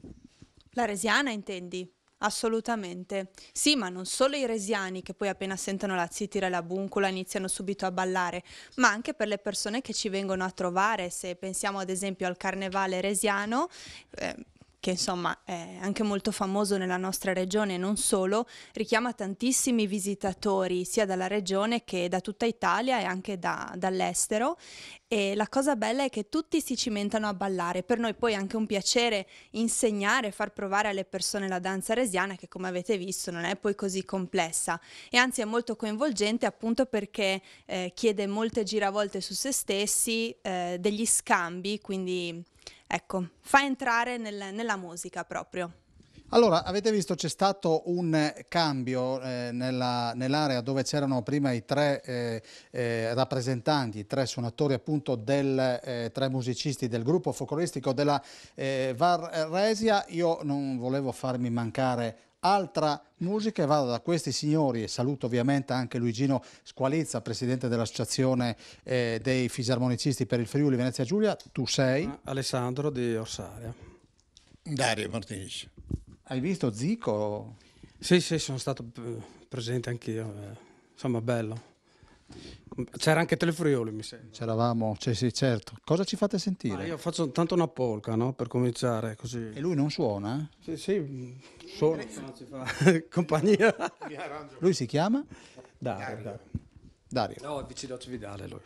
La resiana intendi? Assolutamente. Sì, ma non solo i resiani che poi appena sentono la zitira e la buncola iniziano subito a ballare, ma anche per le persone che ci vengono a trovare. Se pensiamo ad esempio al carnevale resiano, che insomma è anche molto famoso nella nostra regione e non solo, richiama tantissimi visitatori sia dalla regione che da tutta Italia e anche dall'estero, e la cosa bella è che tutti si cimentano a ballare. Per noi poi è anche un piacere insegnare, far provare alle persone la danza resiana, che come avete visto non è poi così complessa e anzi è molto coinvolgente, appunto perché chiede molte giravolte su se stessi, degli scambi, quindi ecco, fa entrare nella musica proprio. Allora, avete visto c'è stato un cambio nell'area dove c'erano prima i 3 rappresentanti, i 3 suonatori appunto 3 musicisti del gruppo folcloristico della Varresia. Io non volevo farmi mancare altra musica e vado da questi signori e saluto ovviamente anche Luigino Squalizza, presidente dell'associazione dei fisarmonicisti per il Friuli Venezia Giulia. Tu sei? Alessandro di Orsaria. Dario Martinis. Hai visto Zico? Sì, sono stato presente anch'io, insomma bello. C'era anche Telefriuli, mi sembra. C'eravamo, sì, certo. Cosa ci fate sentire? Ma io faccio tanto una polka, no? Per cominciare così. E lui non suona? Sì, suona, ci fa compagnia. Lui si chiama? Dario. No, vicino a Cividale lui.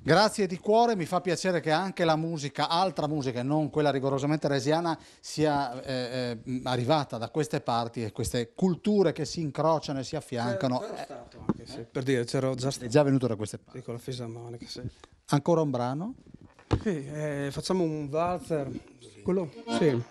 Grazie di cuore, mi fa piacere che anche la musica, altra musica, non quella rigorosamente resiana, sia arrivata da queste parti e queste culture che si incrociano e si affiancano. C'ero stato anche, sì. Per dire, c'ero già È stato già venuto da queste parti. sì, con la fisarmonica, sì. Ancora un brano? Sì, facciamo un valzer, quello, sì.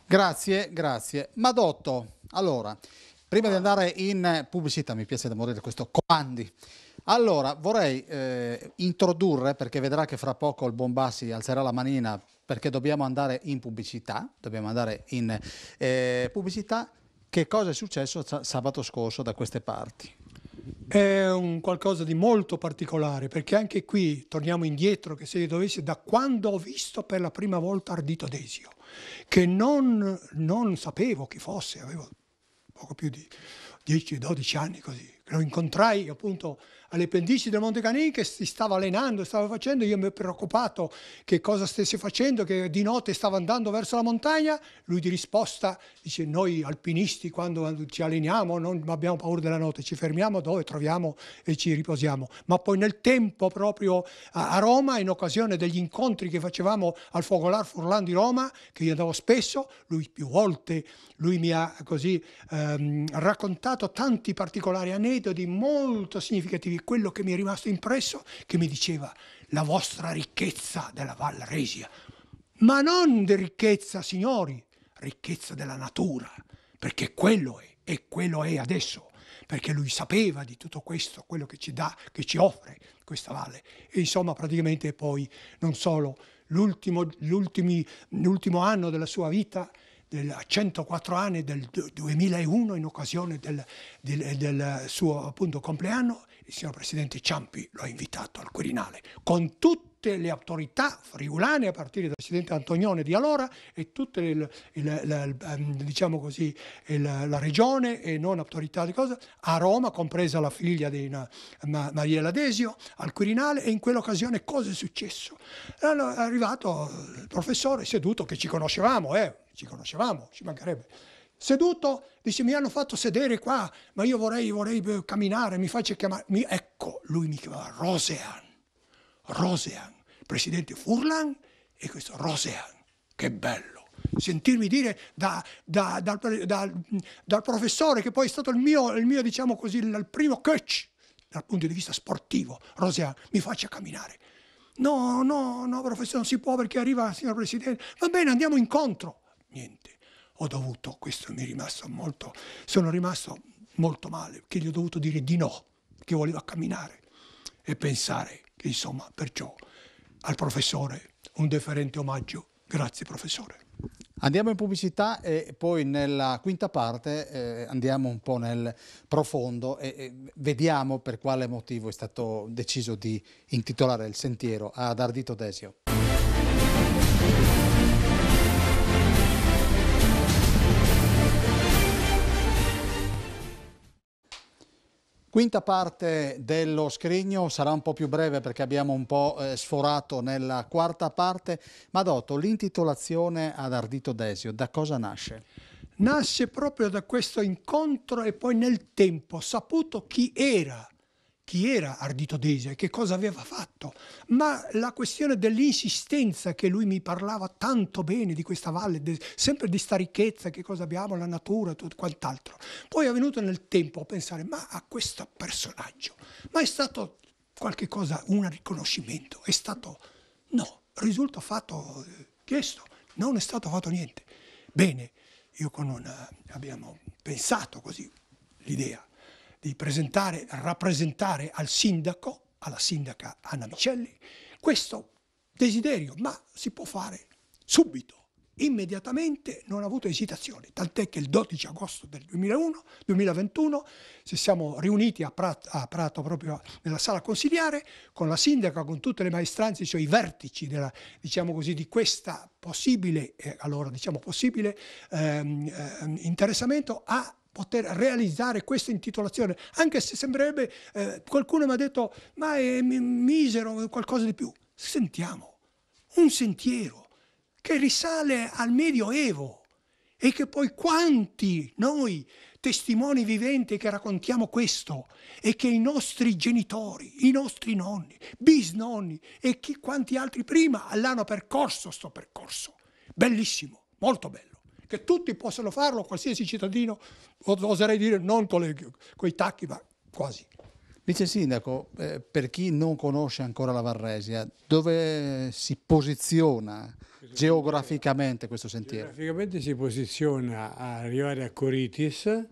Grazie, grazie. Madotto, allora, prima di andare in pubblicità, mi piace da morire questo comandi. Allora, vorrei introdurre, perché vedrà che fra poco il Bombassi alzerà la manina, perché dobbiamo andare in pubblicità, che cosa è successo sabato scorso da queste parti. È un qualcosa di molto particolare, perché anche qui torniamo indietro, che se dovessi, da quando ho visto per la prima volta Ardito Desio, che non sapevo chi fosse, avevo poco più di 10-12 anni così. Lo incontrai appunto alle pendici del Monte Canin che si stava allenando, stava facendo, io mi ero preoccupato che cosa stesse facendo, che di notte stava andando verso la montagna, lui di risposta dice: noi alpinisti quando ci alleniamo non abbiamo paura della notte, ci fermiamo dove troviamo e ci riposiamo. Ma poi nel tempo proprio a Roma, in occasione degli incontri che facevamo al Fogolar Furlan di Roma, che io andavo spesso, lui più volte, lui mi ha così raccontato tanti particolari aneddoti molto significativi. Quello che mi è rimasto impresso, che mi diceva: la vostra ricchezza della Val Resia, ma non di ricchezza, signori, ricchezza della natura, perché quello è, e quello è adesso, perché lui sapeva di tutto questo, quello che ci dà, che ci offre questa valle. E insomma, praticamente poi non solo l'ultimo anno della sua vita, del 104 anni del 2001, in occasione del suo appunto compleanno, il signor Presidente Ciampi lo ha invitato al Quirinale con tutti tutte le autorità friulane, a partire dal presidente Antonione di allora e tutte diciamo così, la regione e non autorità di cosa, a Roma, compresa la figlia di Mariella Desio, al Quirinale. E in quell'occasione cosa è successo? Allora, è arrivato il professore seduto, che ci conoscevamo, ci mancherebbe. Seduto, dice: mi hanno fatto sedere qua, ma io vorrei camminare, mi faccia chiamare. Ecco, lui mi chiamava Rosean, il presidente Furlan e questo Rosean. Che bello sentirmi dire dal professore, che poi è stato il mio diciamo così, il primo coach dal punto di vista sportivo. Rosean, mi faccia camminare. No, professore, non si può, perché arriva il signor presidente. Va bene, andiamo incontro. Niente. Sono rimasto molto male, che gli ho dovuto dire di no, che voleva camminare, e pensare che, insomma, perciò al professore un deferente omaggio. Grazie professore. Andiamo in pubblicità e poi nella quinta parte andiamo un po' nel profondo e vediamo per quale motivo è stato deciso di intitolare il sentiero ad Ardito Desio. Quinta parte dello scrigno, sarà un po' più breve perché abbiamo un po' sforato nella quarta parte. Madotto, l'intitolazione ad Ardito Desio, da cosa nasce? Nasce proprio da questo incontro e poi nel tempo saputo chi era Ardito Desio e che cosa aveva fatto, ma la questione dell'insistenza, che lui mi parlava tanto bene di questa valle, sempre di sta ricchezza, che cosa abbiamo, la natura, tutto quant'altro. Poi è venuto nel tempo a pensare: ma a questo personaggio, ma è stato qualche cosa, un riconoscimento? È stato? No, risulta fatto, chiesto, non è stato fatto niente. Bene, abbiamo pensato così l'idea di rappresentare al sindaco, alla sindaca Anna Micelli, questo desiderio, ma si può fare subito, immediatamente, non ha avuto esitazioni, tant'è che il 12 agosto del 2021 ci siamo riuniti a Prato, proprio nella sala consiliare, con la sindaca, con tutte le maestranze, cioè i vertici diciamo così, di questa possibile interessamento a poter realizzare questa intitolazione, anche se sembrerebbe, qualcuno mi ha detto: ma è misero, qualcosa di più. Sentiamo, un sentiero che risale al Medioevo e che poi quanti noi testimoni viventi che raccontiamo questo, e che i nostri genitori, i nostri nonni, bisnonni e quanti altri prima l'hanno percorso, sto percorso. Bellissimo, molto bello. Che tutti possano farlo, qualsiasi cittadino, oserei dire non con i tacchi, ma quasi. Vice Sindaco, per chi non conosce ancora la Varresia, dove si posiziona geograficamente questo sentiero? Geograficamente si posiziona a arrivare a Coritis.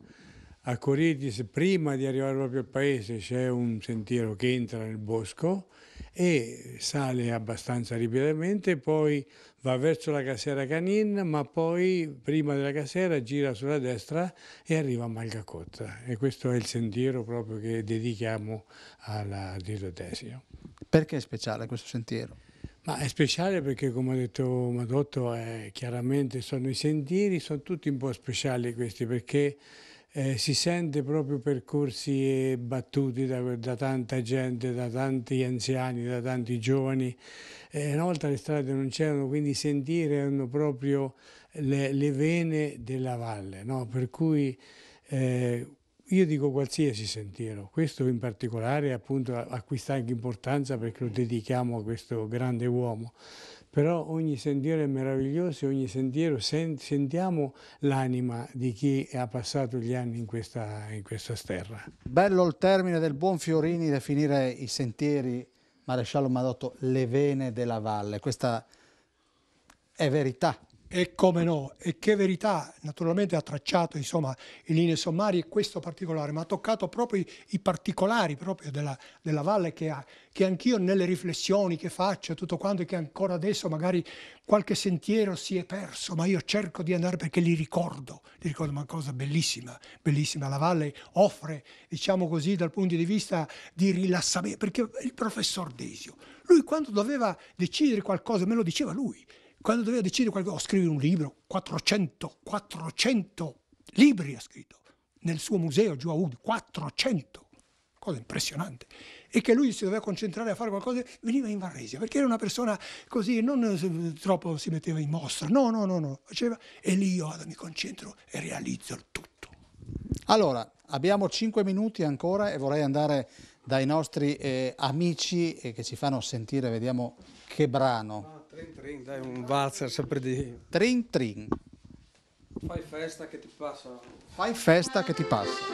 A Coritis, prima di arrivare proprio al paese, c'è un sentiero che entra nel bosco e sale abbastanza rapidamente, poi va verso la Casera Canin, ma poi prima della Casera gira sulla destra e arriva a Malgacotta, e questo è il sentiero proprio che dedichiamo all'Ardito Desio. Perché è speciale questo sentiero? Ma è speciale perché, come ha detto Madotto, chiaramente sono i sentieri, sono tutti un po' speciali questi, perché si sente proprio percorsi battuti da tanta gente, da tanti anziani, da tanti giovani. Una volta le strade non c'erano, quindi i sentieri erano proprio le vene della valle, no? Per cui io dico qualsiasi sentiero, questo in particolare appunto acquista anche importanza perché lo dedichiamo a questo grande uomo. Però ogni sentiero è meraviglioso, ogni sentiero sentiamo l'anima di chi ha passato gli anni in questa terra. Bello il termine del buon Fiorini, definire i sentieri, maresciallo Madotto, le vene della valle. Questa è verità. E come no, e che verità, naturalmente ha tracciato insomma in linee sommarie questo particolare, ma ha toccato proprio i particolari proprio della valle che anch'io nelle riflessioni che faccio, tutto quanto, e che ancora adesso magari qualche sentiero si è perso, ma io cerco di andare perché li ricordo una cosa bellissima, bellissima. La valle offre, diciamo così, dal punto di vista di rilassamento, perché il professor Desio, lui quando doveva decidere qualcosa, me lo diceva lui, quando doveva decidere qualcosa, scrivere un libro, 400 libri ha scritto nel suo museo giù a Udine, 400, cosa impressionante. E che lui si doveva concentrare a fare qualcosa, veniva in Varresia, perché era una persona così, non troppo si metteva in mostra, no, faceva, e lì io mi concentro e realizzo il tutto. Allora, abbiamo 5 minuti ancora e vorrei andare dai nostri amici che ci fanno sentire, vediamo che brano. Trin trin, dai, un valzer sempre di... Trin trin. Fai festa che ti passa. Fai festa che ti passa.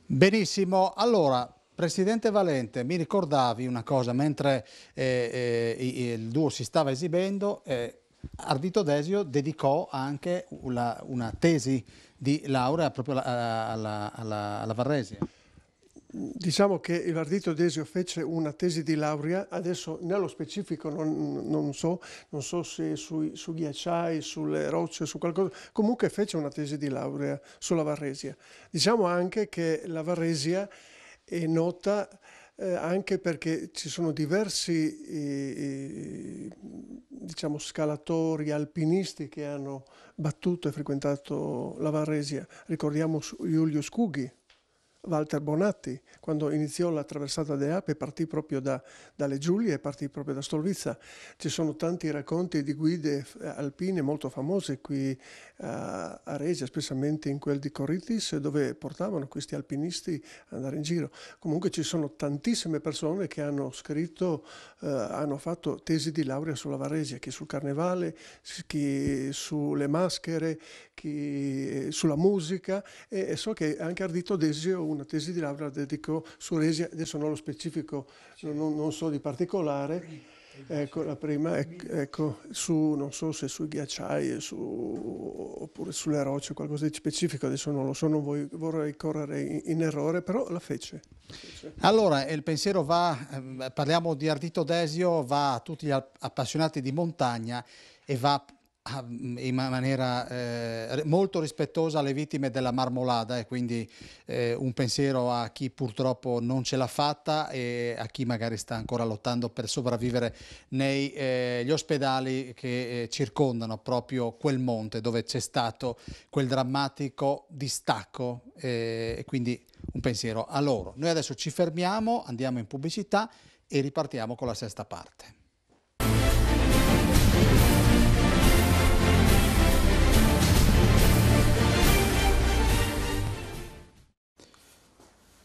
Benissimo, allora Presidente Valente, mi ricordavi una cosa, mentre il duo si stava esibendo, Ardito Desio dedicò anche una tesi di laurea proprio alla Varresia. Diciamo che il Ardito Desio fece una tesi di laurea, adesso nello specifico non so se su ghiacciai, sulle rocce, su qualcosa, comunque fece una tesi di laurea sulla Varresia. Diciamo anche che la Varresia è nota anche perché ci sono diversi diciamo, scalatori, alpinisti che hanno battuto e frequentato la Varresia. Ricordiamo Giulio Scughi, Walter Bonatti, quando iniziò la traversata delle Alpi, partì proprio dalle Giulie e partì proprio da Stolvizza. Ci sono tanti racconti di guide alpine molto famose qui a Regia, specialmente in quel di Corritis, dove portavano questi alpinisti ad andare in giro. Comunque ci sono tantissime persone che hanno scritto, hanno fatto tesi di laurea sulla Varresia, chi sul Carnevale, chi sulle maschere, chi sulla musica, e so che anche Ardito Desio una tesi di laurea dedicò su Resia, adesso non lo specifico, non so di particolare, ecco la prima, ecco, non so se sui ghiacciai oppure sulle rocce, qualcosa di specifico, adesso non lo so, non vorrei correre in errore, però la fece. Allora, il pensiero parliamo di Ardito Desio, va a tutti gli appassionati di montagna e va in maniera molto rispettosa alle vittime della Marmolada, e quindi un pensiero a chi purtroppo non ce l'ha fatta e a chi magari sta ancora lottando per sopravvivere negli ospedali che circondano proprio quel monte dove c'è stato quel drammatico distacco, e quindi un pensiero a loro. Noi adesso ci fermiamo, andiamo in pubblicità e ripartiamo con la sesta parte.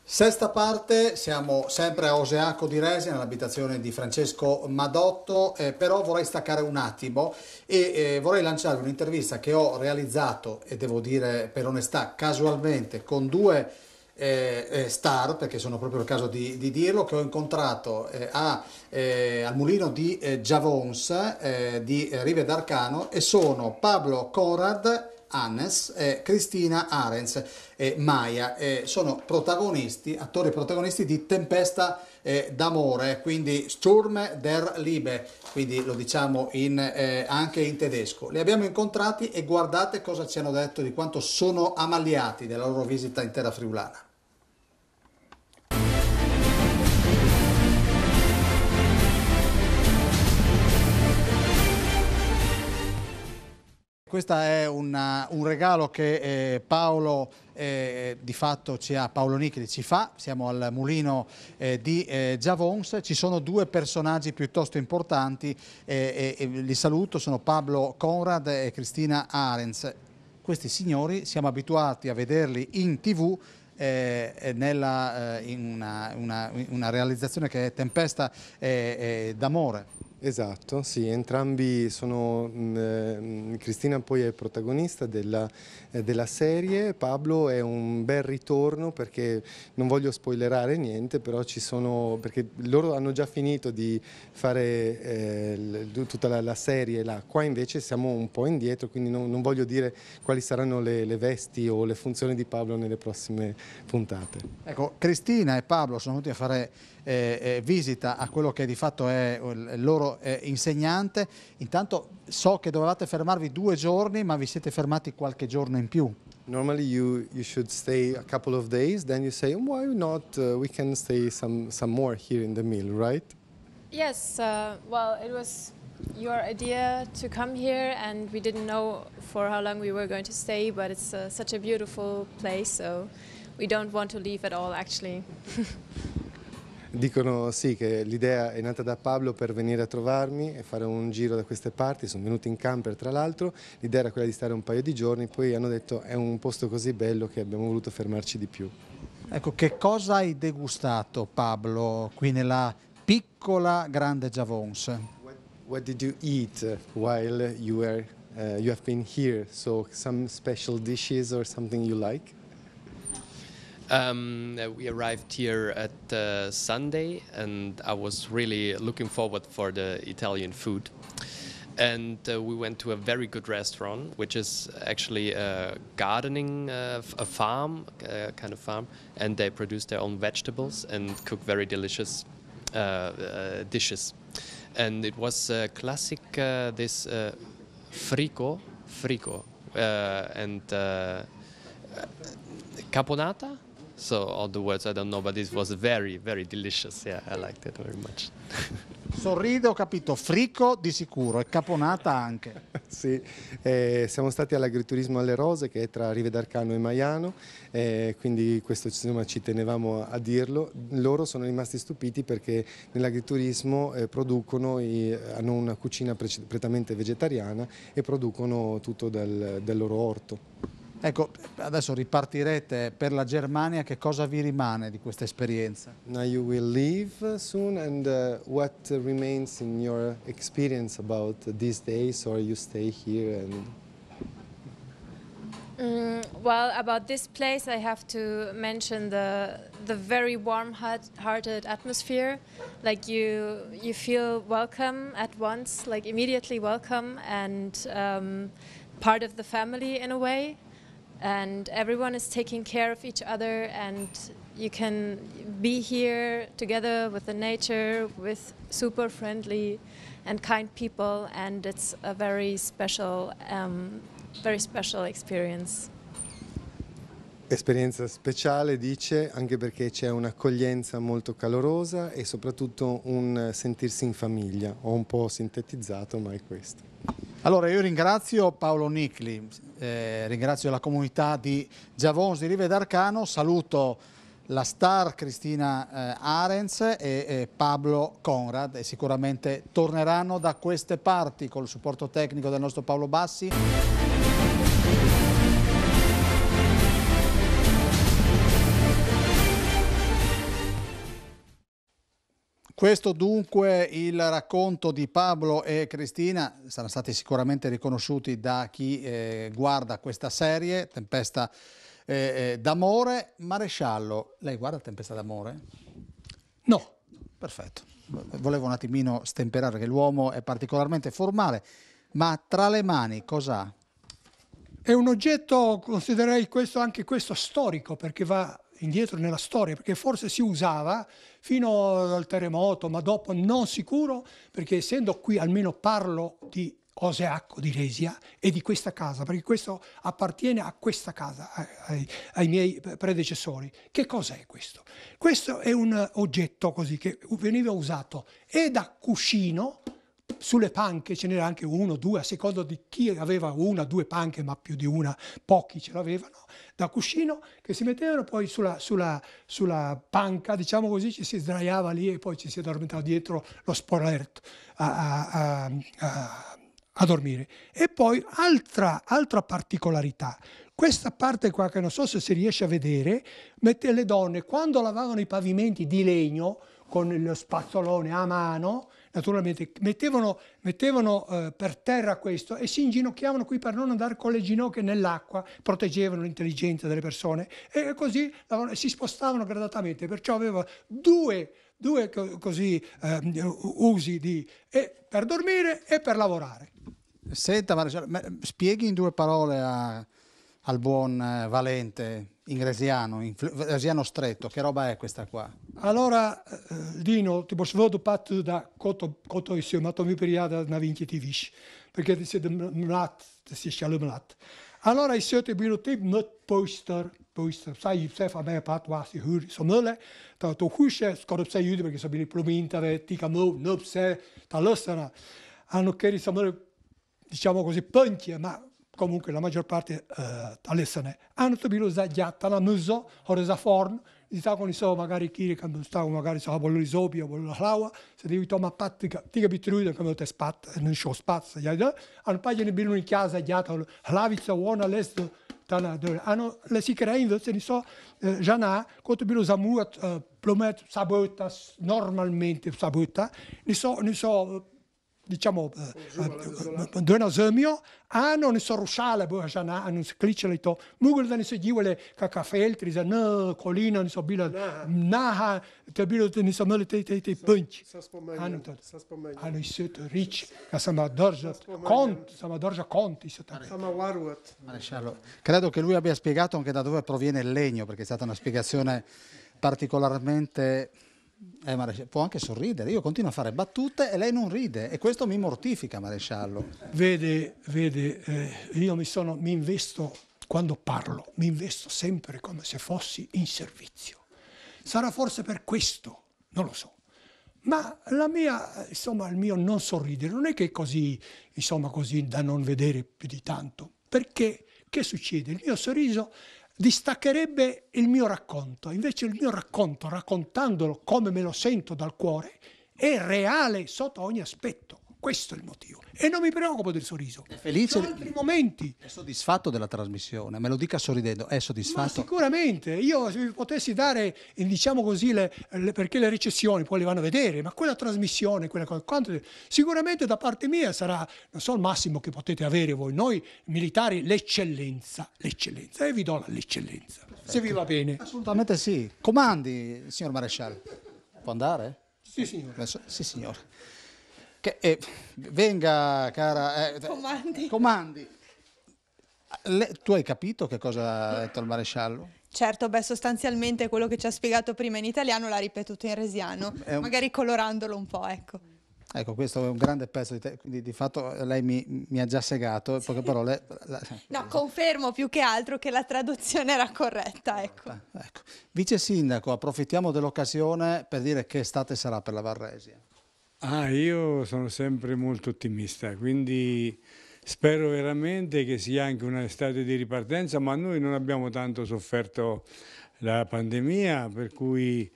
Sesta parte, siamo sempre a Oseaco di Resi, nell'abitazione di Francesco Madotto, però vorrei staccare un attimo e vorrei lanciarvi un'intervista che ho realizzato, e devo dire per onestà casualmente, con due star, perché sono proprio il caso di dirlo, che ho incontrato al mulino di Giavons di Rive d'Arcano, e sono Pablo Conrad, Hannes, Cristina Arens e Maya, sono protagonisti, attori protagonisti di Tempesta d'amore, quindi Sturm der Liebe, quindi lo diciamo anche in tedesco. Li abbiamo incontrati e guardate cosa ci hanno detto di quanto sono ammaliati della loro visita in terra friulana. Questo è un regalo che Paolo di fatto Paolo Nichili ci fa. Siamo al mulino di Giavons, ci sono due personaggi piuttosto importanti e li saluto, sono Pablo Conrad e Cristina Arens. Questi signori siamo abituati a vederli in TV, in una realizzazione che è Tempesta d'amore. Esatto, sì, entrambi sono, Cristina poi è protagonista della serie, Pablo è un bel ritorno, perché non voglio spoilerare niente, però perché loro hanno già finito di fare tutta la serie là, qua invece siamo un po' indietro, quindi non voglio dire quali saranno le vesti o le funzioni di Pablo nelle prossime puntate. Ecco, Cristina e Pablo sono venuti a fare visita a quello che di fatto è il loro insegnante. Intanto so che dovevate fermarvi 2 giorni, ma vi siete fermati qualche giorno in più. Normally you should stay a couple of days, then you say, why not, we can stay some more here in the mill, right? Yes, well, it was your idea to come here, and we didn't know for how long we were going to stay, but it's such a beautiful place, so we don't want to leave at all, actually. Dicono sì, che l'idea è nata da Pablo per venire a trovarmi e fare un giro da queste parti, sono venuti in camper tra l'altro, l'idea era quella di stare un paio di giorni, poi hanno detto è un posto così bello che abbiamo voluto fermarci di più. Ecco, che cosa hai degustato, Pablo, qui nella piccola grande Giavons? What did you eat while you have been here? So some special dishes or something you like? We arrived here at Sunday, and I was really looking forward for the Italian food. And we went to a very good restaurant, which is actually a gardening, a farm, kind of farm, and they produce their own vegetables and cook very delicious dishes. And it was classic, this frico, and caponata. So all the words I don't know, but this was very, very delicious. Yeah, I liked it very much. Sorrido, ho capito, frico di sicuro e caponata anche. Sì, siamo stati all'agriturismo alle Rose, che è tra Rive d'Arcano e Maiano, quindi questo insomma, ci tenevamo a dirlo. Loro sono rimasti stupiti perché nell'agriturismo hanno una cucina prettamente vegetariana e producono tutto dal loro orto. Ecco, adesso ripartirete per la Germania, che cosa vi rimane di questa esperienza? Now you will leave soon, and what remains in your experience about these days, or you stay here? Well, about this place I have to mention the very warm-hearted atmosphere. Like you feel welcome at once, like immediately welcome, and part of the family in a way. and everyone is taking care of each other, and you can be here together with the nature, with super friendly and kind people, and it's a very special experience. Esperienza speciale, dice, anche perché c'è un'accoglienza molto calorosa e soprattutto un sentirsi in famiglia. Ho un po' sintetizzato, ma è questo. Allora io ringrazio Paolo Nicli, ringrazio la comunità di Giavons di Rive d'Arcano, saluto la star Cristina Arens e Pablo Conrad, e sicuramente torneranno da queste parti col supporto tecnico del nostro Paolo Bassi. Questo dunque il racconto di Pablo e Cristina, saranno stati sicuramente riconosciuti da chi guarda questa serie, Tempesta d'amore. Maresciallo, lei guarda Tempesta d'amore? No. Perfetto, volevo un attimino stemperare perché l'uomo è particolarmente formale, ma tra le mani cos'ha? È un oggetto, considererei anche questo storico, perché va indietro nella storia, perché forse si usava fino al terremoto, ma dopo non sicuro, perché essendo qui almeno parlo di Oseacco di Resia e di questa casa, perché questo appartiene a questa casa, ai miei predecessori. Che cos'è questo? Questo è un oggetto così che veniva usato e da cuscino. Sulle panche ce n'era anche uno, due, a seconda di chi aveva una, due panche, ma più di una, pochi ce l'avevano, da cuscino, che si mettevano poi sulla panca, diciamo così, ci si sdraiava lì e poi ci si addormentava dietro lo spoletto a dormire. E poi altra particolarità, questa parte qua che non so se si riesce a vedere, le donne quando lavavano i pavimenti di legno con lo spazzolone a mano, naturalmente mettevano per terra questo e si inginocchiavano qui per non andare con le ginocchia nell'acqua, proteggevano l'intelligenza delle persone e così si spostavano gradatamente, perciò aveva due così usi per dormire e per lavorare. Senta Maresciallo, spieghi in due parole al buon Valente in resiano stretto, che roba è questa qua? Allora, Dino, ti posso vedere parte da koto insieme, ma mi periada na vinci ti vish, perché ti sei mlat, ti sei schalumelat. Allora, i siete biblioteek met poster, sai fa bene pat was i hur så mølle, ta to husje skal du se ut perché så blir pluminta ti camo, no se ta lösarna. Hanno che diciamo così punti, ma comunque la maggior parte all'essere hanno bisogno di giatta la muso o resa forn di ta con i so magari chi quando sta magari so bollo isobio bollo la laua se devi tomare pattica ti abitrude come te spat non show spazio ya hanno pagine billo in casa giatta lavizza buona l'est hanno le si crea invece ne so già quanto billo zamuat plomet sabota normalmente sabota ne so diciamo dona zemio hanno ne so rusciale jana hanno se clicele to mugol da ne se giwele cacafeltri za no colina ne so bila naha te bilo ne so mele te punch hanno i set rich sama dorja conti sama waruat. Maresciallo, credo che lui abbia spiegato anche da dove proviene il legno, perché è stata una spiegazione particolarmente può anche sorridere, io continuo a fare battute e lei non ride e questo mi mortifica, Maresciallo. Vede, io mi investo quando parlo, mi investo sempre come se fossi in servizio. Sarà forse per questo, non lo so. Ma il mio non sorridere non è che è così da non vedere più di tanto, perché che succede? Il mio sorriso distaccherebbe il mio racconto, invece il mio racconto, raccontandolo come me lo sento dal cuore, è reale sotto ogni aspetto. Questo è il motivo. E non mi preoccupo del sorriso. È felice? Sono altri momenti. È soddisfatto della trasmissione? Me lo dica sorridendo, è soddisfatto? Ma sicuramente. Io se vi potessi dare, diciamo così, perché le recessioni poi le vanno a vedere, ma quella trasmissione, sicuramente da parte mia sarà, non so, il massimo che potete avere voi, noi militari, l'eccellenza. E vi do l'eccellenza. Perfetto. Se vi va bene. Assolutamente sì. Comandi, signor Maresciallo. Può andare? Sì, signore. Sì, signore. Venga, cara. Comandi. Tu hai capito che cosa ha detto il maresciallo? Certo, beh, sostanzialmente quello che ci ha spiegato prima in italiano l'ha ripetuto in resiano, magari colorandolo un po', ecco. Ecco, questo è un grande pezzo di fatto lei mi ha già segato, in poche parole... No, confermo più che altro che la traduzione era corretta, ecco. Ecco. Vice Sindaco, approfittiamo dell'occasione per dire che estate sarà per la Varresia. Io sono sempre molto ottimista, quindi spero veramente che sia anche un'estate di ripartenza, ma noi non abbiamo tanto sofferto la pandemia, per cui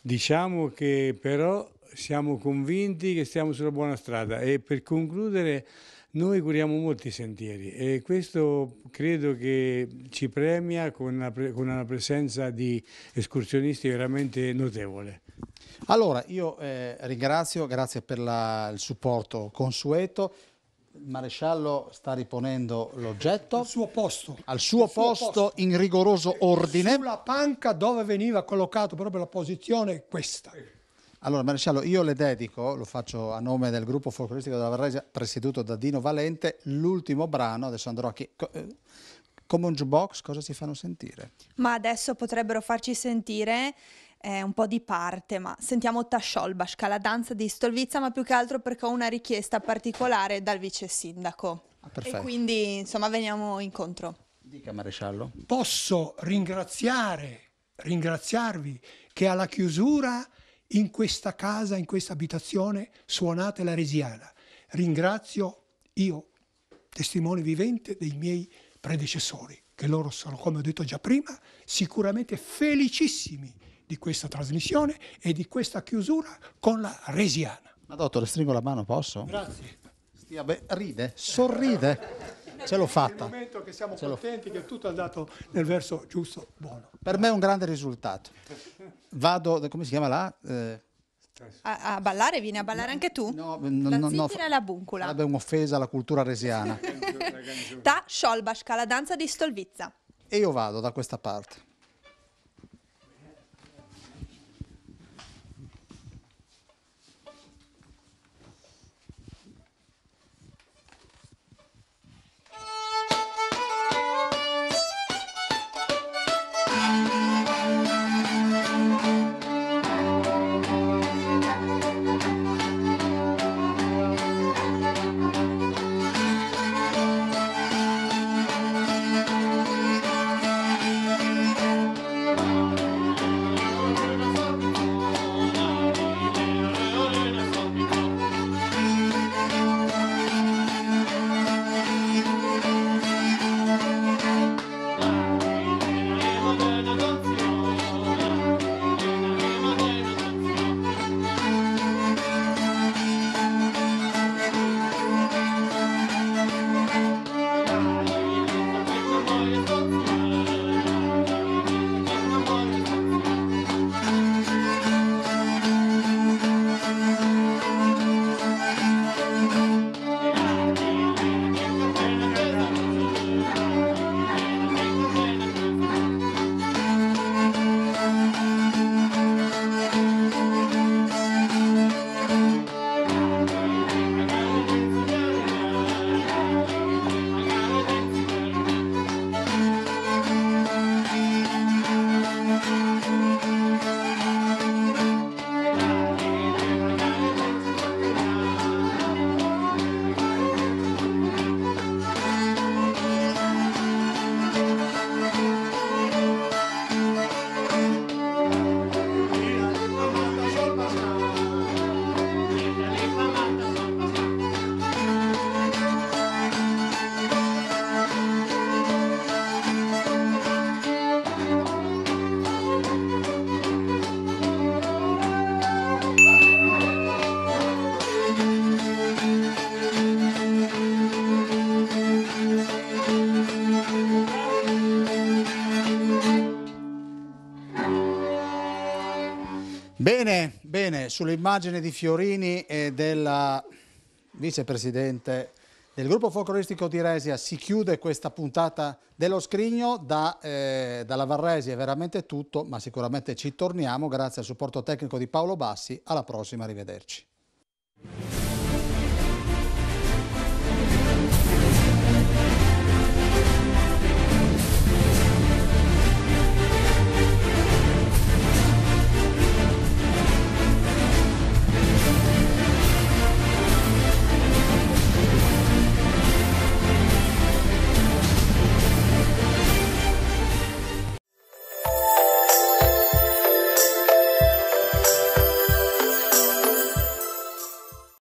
diciamo che però siamo convinti che stiamo sulla buona strada e per concludere noi curiamo molti sentieri e questo credo che ci premia con una presenza di escursionisti veramente notevole. Allora, io ringrazio, grazie per il supporto consueto. Il maresciallo sta riponendo l'oggetto al suo posto in rigoroso ordine. Sulla panca dove veniva collocato, proprio la posizione è questa. Allora, maresciallo, io le dedico, lo faccio a nome del gruppo folcloristico della Varresia, presieduto da Dino Valente, l'ultimo brano. Adesso andrò a come un jukebox, cosa ci fanno sentire? Ma adesso potrebbero farci sentire un po' di parte, ma sentiamo Tasciolbaška, la danza di Stolvica, ma più che altro perché ho una richiesta particolare dal vice sindaco. Perfetto. E quindi, insomma, veniamo incontro. Dica, maresciallo. Posso ringraziarvi che alla chiusura in questa casa, in questa abitazione, suonate la resiana. Ringrazio io, testimone vivente dei miei predecessori, che loro sono, come ho detto già prima, sicuramente felicissimi di questa trasmissione e di questa chiusura con la resiana. Ma dottore, stringo la mano, posso? Grazie. Ride, sorride. Ce l'ho fatta. È il momento che siamo contenti che tutto è andato nel verso giusto, buono. Per me è un grande risultato. Vado, come si chiama là? A ballare? Vieni a ballare anche tu? No, la zittina e la buncula. Sarebbe un'offesa alla cultura resiana. Tasciolbaška, la danza di Stolvica. E io vado da questa parte. Bene, sull'immagine di Fiorini e della vicepresidente del gruppo folcloristico di Resia si chiude questa puntata dello Scrigno. Dalla Varresia è veramente tutto, ma sicuramente ci torniamo grazie al supporto tecnico di Paolo Bassi. Alla prossima, arrivederci.